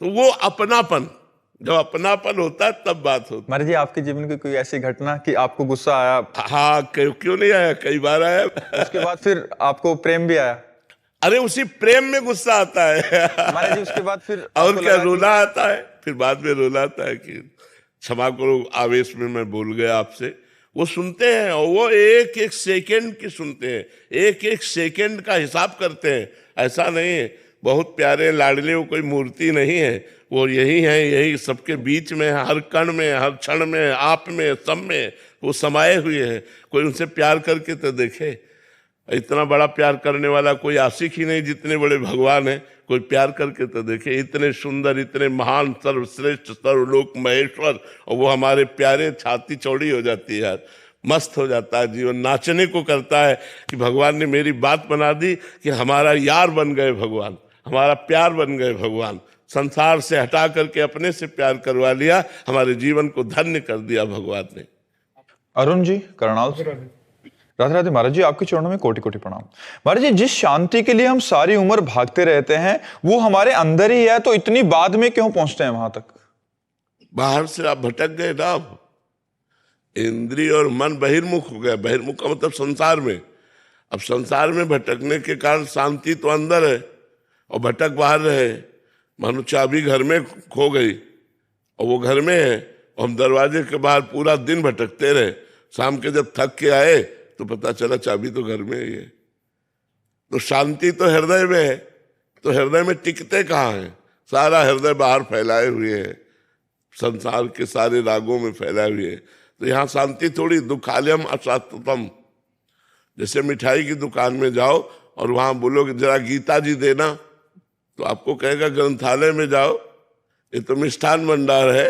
तो वो अपनापन, जब अपनापन होता है तब बात होती है। महाराज जी, आपके जीवन की कोई ऐसी घटना कि आपको गुस्सा आया? हाँ, क्यों नहीं आया? कई बार आया। उसके बाद फिर आपको प्रेम भी आया? अरे, उसी प्रेम में गुस्सा आता है। महाराज जी, उसके बाद फिर और क्या, रोना आता है? फिर बाद में रोना आता है कि क्षमा करो, आवेश में मैं भूल गया आपसे। वो सुनते हैं और वो एक एक सेकंड की सुनते हैं, एक एक सेकंड का हिसाब करते हैं। ऐसा नहीं है, बहुत प्यारे लाडले, वो कोई मूर्ति नहीं है, वो यही है, यही सबके बीच में, हर कण में, हर क्षण में, आप में, सब में वो समाये हुए हैं। कोई उनसे प्यार करके तो देखे। इतना बड़ा प्यार करने वाला कोई आशिक ही नहीं, जितने बड़े भगवान हैं। कोई प्यार करके तो देखे। इतने सुंदर, इतने महान, सर्वश्रेष्ठ, सर्वलोक महेश्वर, और वो हमारे प्यारे, छाती चौड़ी हो जाती है यार, मस्त हो जाता है जीवन, नाचने को करता है कि भगवान ने मेरी बात बना दी कि हमारा यार बन गए भगवान, हमारा प्यार बन गए भगवान। संसार से हटा करके अपने से प्यार करवा लिया, हमारे जीवन को धन्य कर दिया भगवान ने। अरुण जी करनाल से। राधे राधे महाराज जी, आपके चरणों में कोटि कोटि प्रणाम। महाराज जी, जिस शांति के लिए हम सारी उम्र भागते रहते हैं वो हमारे अंदर ही है, तो इतनी बाद में क्यों पहुंचते हैं वहां तक? बाहर से आप भटक गए ना, इंद्रिय और मन बहिर्मुख हो गया। बहिर्मुख का मतलब संसार में। अब संसार में भटकने के कारण शांति तो अंदर है और भटक बाहर रहे। मानो चाबी घर में खो गई और वो घर में है और हम दरवाजे के बाहर पूरा दिन भटकते रहे। शाम के जब थक के आए तो पता चला चाबी तो घर में ही है। तो शांति तो हृदय में है, तो हृदय में टिकते कहाँ हैं? सारा हृदय बाहर फैलाए हुए है, संसार के सारे रागों में फैलाए हुए है। तो यहाँ शांति थोड़ी। दुखालयम अशांततम। जैसे मिठाई की दुकान में जाओ और वहां बोलोगे जरा गीता जी देना, तो आपको कहेगा ग्रंथालय में जाओ, ये तो मिष्ठान भंडार है।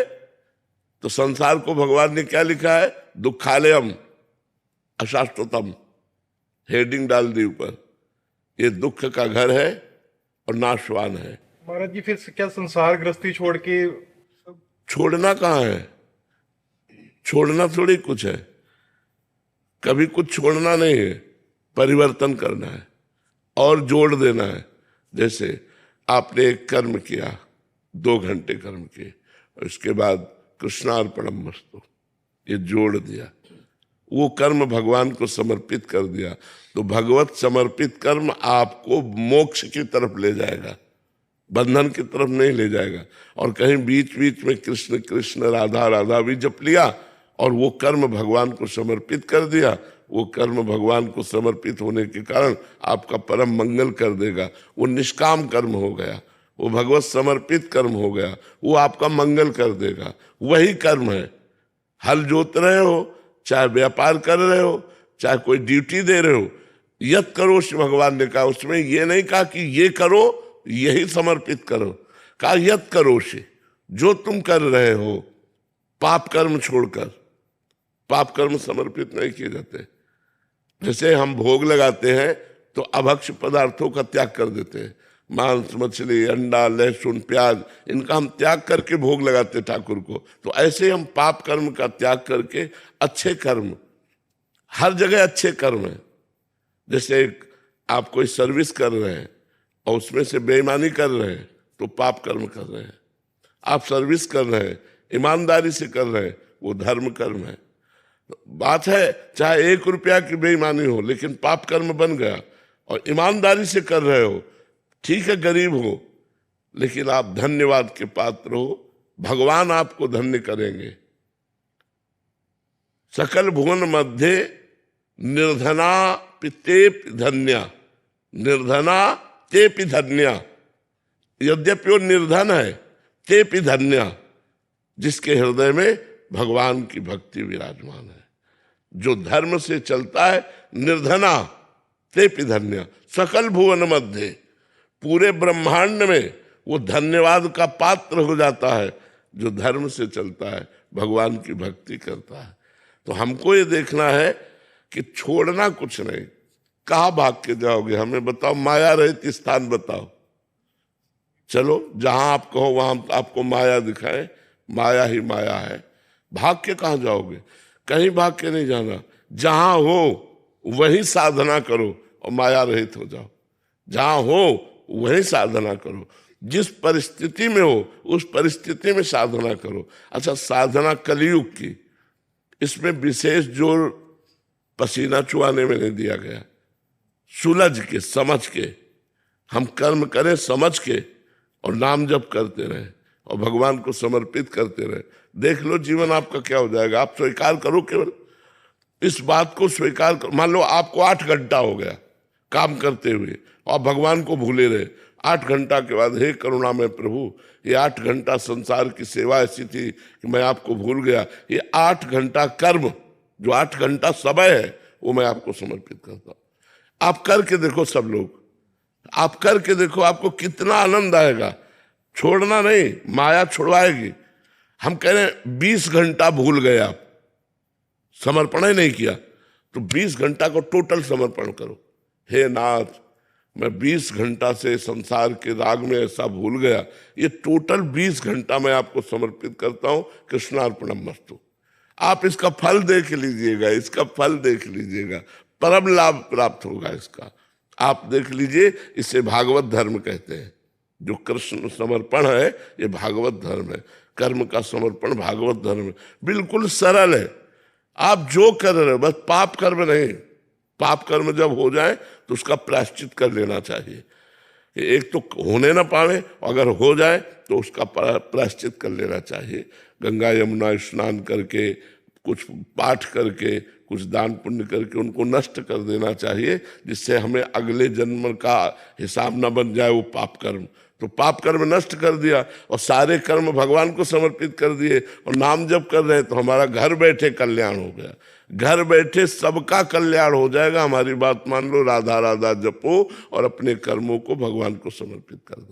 तो संसार को भगवान ने क्या लिखा है? दुखालयम अशाश्वतम, हेडिंग डाल दी ऊपर। ये दुख का घर है और नाशवान है। महाराज जी, फिर क्या संसार गृहस्थी छोड़ के? छोड़ना कहाँ है? छोड़ना थोड़ी कुछ है, कभी कुछ छोड़ना नहीं है, परिवर्तन करना है और जोड़ देना है। जैसे आपने एक कर्म किया, 2 घंटे कर्म किए, और उसके बाद कृष्णार्पणमस्तु ये जोड़ दिया, वो कर्म भगवान को समर्पित कर दिया, तो भगवत समर्पित कर्म आपको मोक्ष की तरफ ले जाएगा, बंधन की तरफ नहीं ले जाएगा। और कहीं बीच बीच में कृष्ण कृष्ण राधा राधा भी जप लिया और वो कर्म भगवान को समर्पित कर दिया, वो कर्म भगवान को समर्पित होने के कारण आपका परम मंगल कर देगा। वो निष्काम कर्म हो गया, वो भगवत समर्पित कर्म हो गया, वो आपका मंगल कर देगा। वही कर्म है, हल जोत रहे हो, चाहे व्यापार कर रहे हो, चाहे कोई ड्यूटी दे रहे हो, यत करोश भगवान ने कहा। उसमें ये नहीं कहा कि ये करो, यही समर्पित करो, कहा यत करोश, जो तुम कर रहे हो, पाप कर्म छोड़कर। पाप कर्म समर्पित नहीं किए जाते। जैसे हम भोग लगाते हैं तो अभक्ष पदार्थों का त्याग कर देते हैं, मांस मछली अंडा लहसुन प्याज, इनका हम त्याग करके भोग लगाते ठाकुर को। तो ऐसे हम पाप कर्म का त्याग करके अच्छे कर्म, हर जगह अच्छे कर्म है। जैसे आप कोई सर्विस कर रहे हैं और उसमें से बेईमानी कर रहे हैं तो पाप कर्म कर रहे हैं। आप सर्विस कर रहे हैं, ईमानदारी से कर रहे हैं, वो धर्म कर्म है। बात है चाहे 1 रुपया की बेईमानी हो, लेकिन पाप कर्म बन गया। और ईमानदारी से कर रहे हो, ठीक है गरीब हो, लेकिन आप धन्यवाद के पात्र हो, भगवान आपको धन्य करेंगे। सकल भुवन मध्य निर्धना पितेप धन्या, निर्धना तेपि धन्या, यद्यपि वो निर्धन है, तेपि धन्या, जिसके हृदय में भगवान की भक्ति विराजमान है, जो धर्म से चलता है। निर्धना तेपि धन्या, सकल भुवन मध्य, पूरे ब्रह्मांड में वो धन्यवाद का पात्र हो जाता है जो धर्म से चलता है, भगवान की भक्ति करता है। तो हमको ये देखना है कि छोड़ना कुछ नहीं। कहाँ भाग के जाओगे, हमें बताओ, माया रहित स्थान बताओ। चलो जहां आप कहो वहां आपको माया दिखाए, माया ही माया है। भाग के कहाँ जाओगे, कहीं भाग के नहीं जाना। जहां हो वही साधना करो और माया रहित हो जाओ। जहां हो वही साधना करो, जिस परिस्थिति में हो उस परिस्थिति में साधना करो। अच्छा, साधना कलयुग की, इसमें विशेष जोर पसीना चुआने में नहीं दिया गया। सुलझ के, समझ के हम कर्म करें, समझ के, और नाम जप करते रहें और भगवान को समर्पित करते रहें। देख लो जीवन आपका क्या हो जाएगा। आप स्वीकार करो, केवल इस बात को स्वीकार करो। मान लो आपको 8 घंटा हो गया काम करते हुए और भगवान को भूले रहे। 8 घंटा के बाद, हे करुणामय प्रभु, ये 8 घंटा संसार की सेवा ऐसी थी कि मैं आपको भूल गया। ये 8 घंटा कर्म, जो 8 घंटा समय है, वो मैं आपको समर्पित करता हूं। आप करके देखो, सब लोग आप करके देखो, आपको कितना आनंद आएगा। छोड़ना नहीं, माया छुड़वाएगी। हम कह रहे हैं 20 घंटा भूल गए, आप समर्पण ही नहीं किया, तो 20 घंटा को टोटल समर्पण करो। हे नाथ, मैं 20 घंटा से संसार के राग में ऐसा भूल गया, ये टोटल 20 घंटा मैं आपको समर्पित करता हूं, कृष्णार्पणमस्तु। आप इसका फल देख लीजिएगा, इसका फल देख लीजिएगा, परम लाभ प्राप्त होगा इसका। आप देख लीजिए, इसे भागवत धर्म कहते हैं। जो कृष्ण समर्पण है ये भागवत धर्म है। कर्म का समर्पण भागवत धर्म है, बिल्कुल सरल है। आप जो कर रहे हो, बस पाप कर्म नहीं। पाप कर्म जब हो जाए तो उसका प्रायश्चित कर लेना चाहिए। एक तो होने ना पावे, अगर हो जाए तो उसका प्रायश्चित कर लेना चाहिए। गंगा यमुना स्नान करके, कुछ पाठ करके, कुछ दान पुण्य करके उनको नष्ट कर देना चाहिए, जिससे हमें अगले जन्म का हिसाब न बन जाए वो पाप कर्म। तो पाप कर्म नष्ट कर दिया और सारे कर्म भगवान को समर्पित कर दिए और नाम जप कर रहे हैं, तो हमारा घर बैठे कल्याण हो गया। घर बैठे सबका कल्याण हो जाएगा। हमारी बात मान लो, राधा राधा जपो और अपने कर्मों को भगवान को समर्पित कर दो।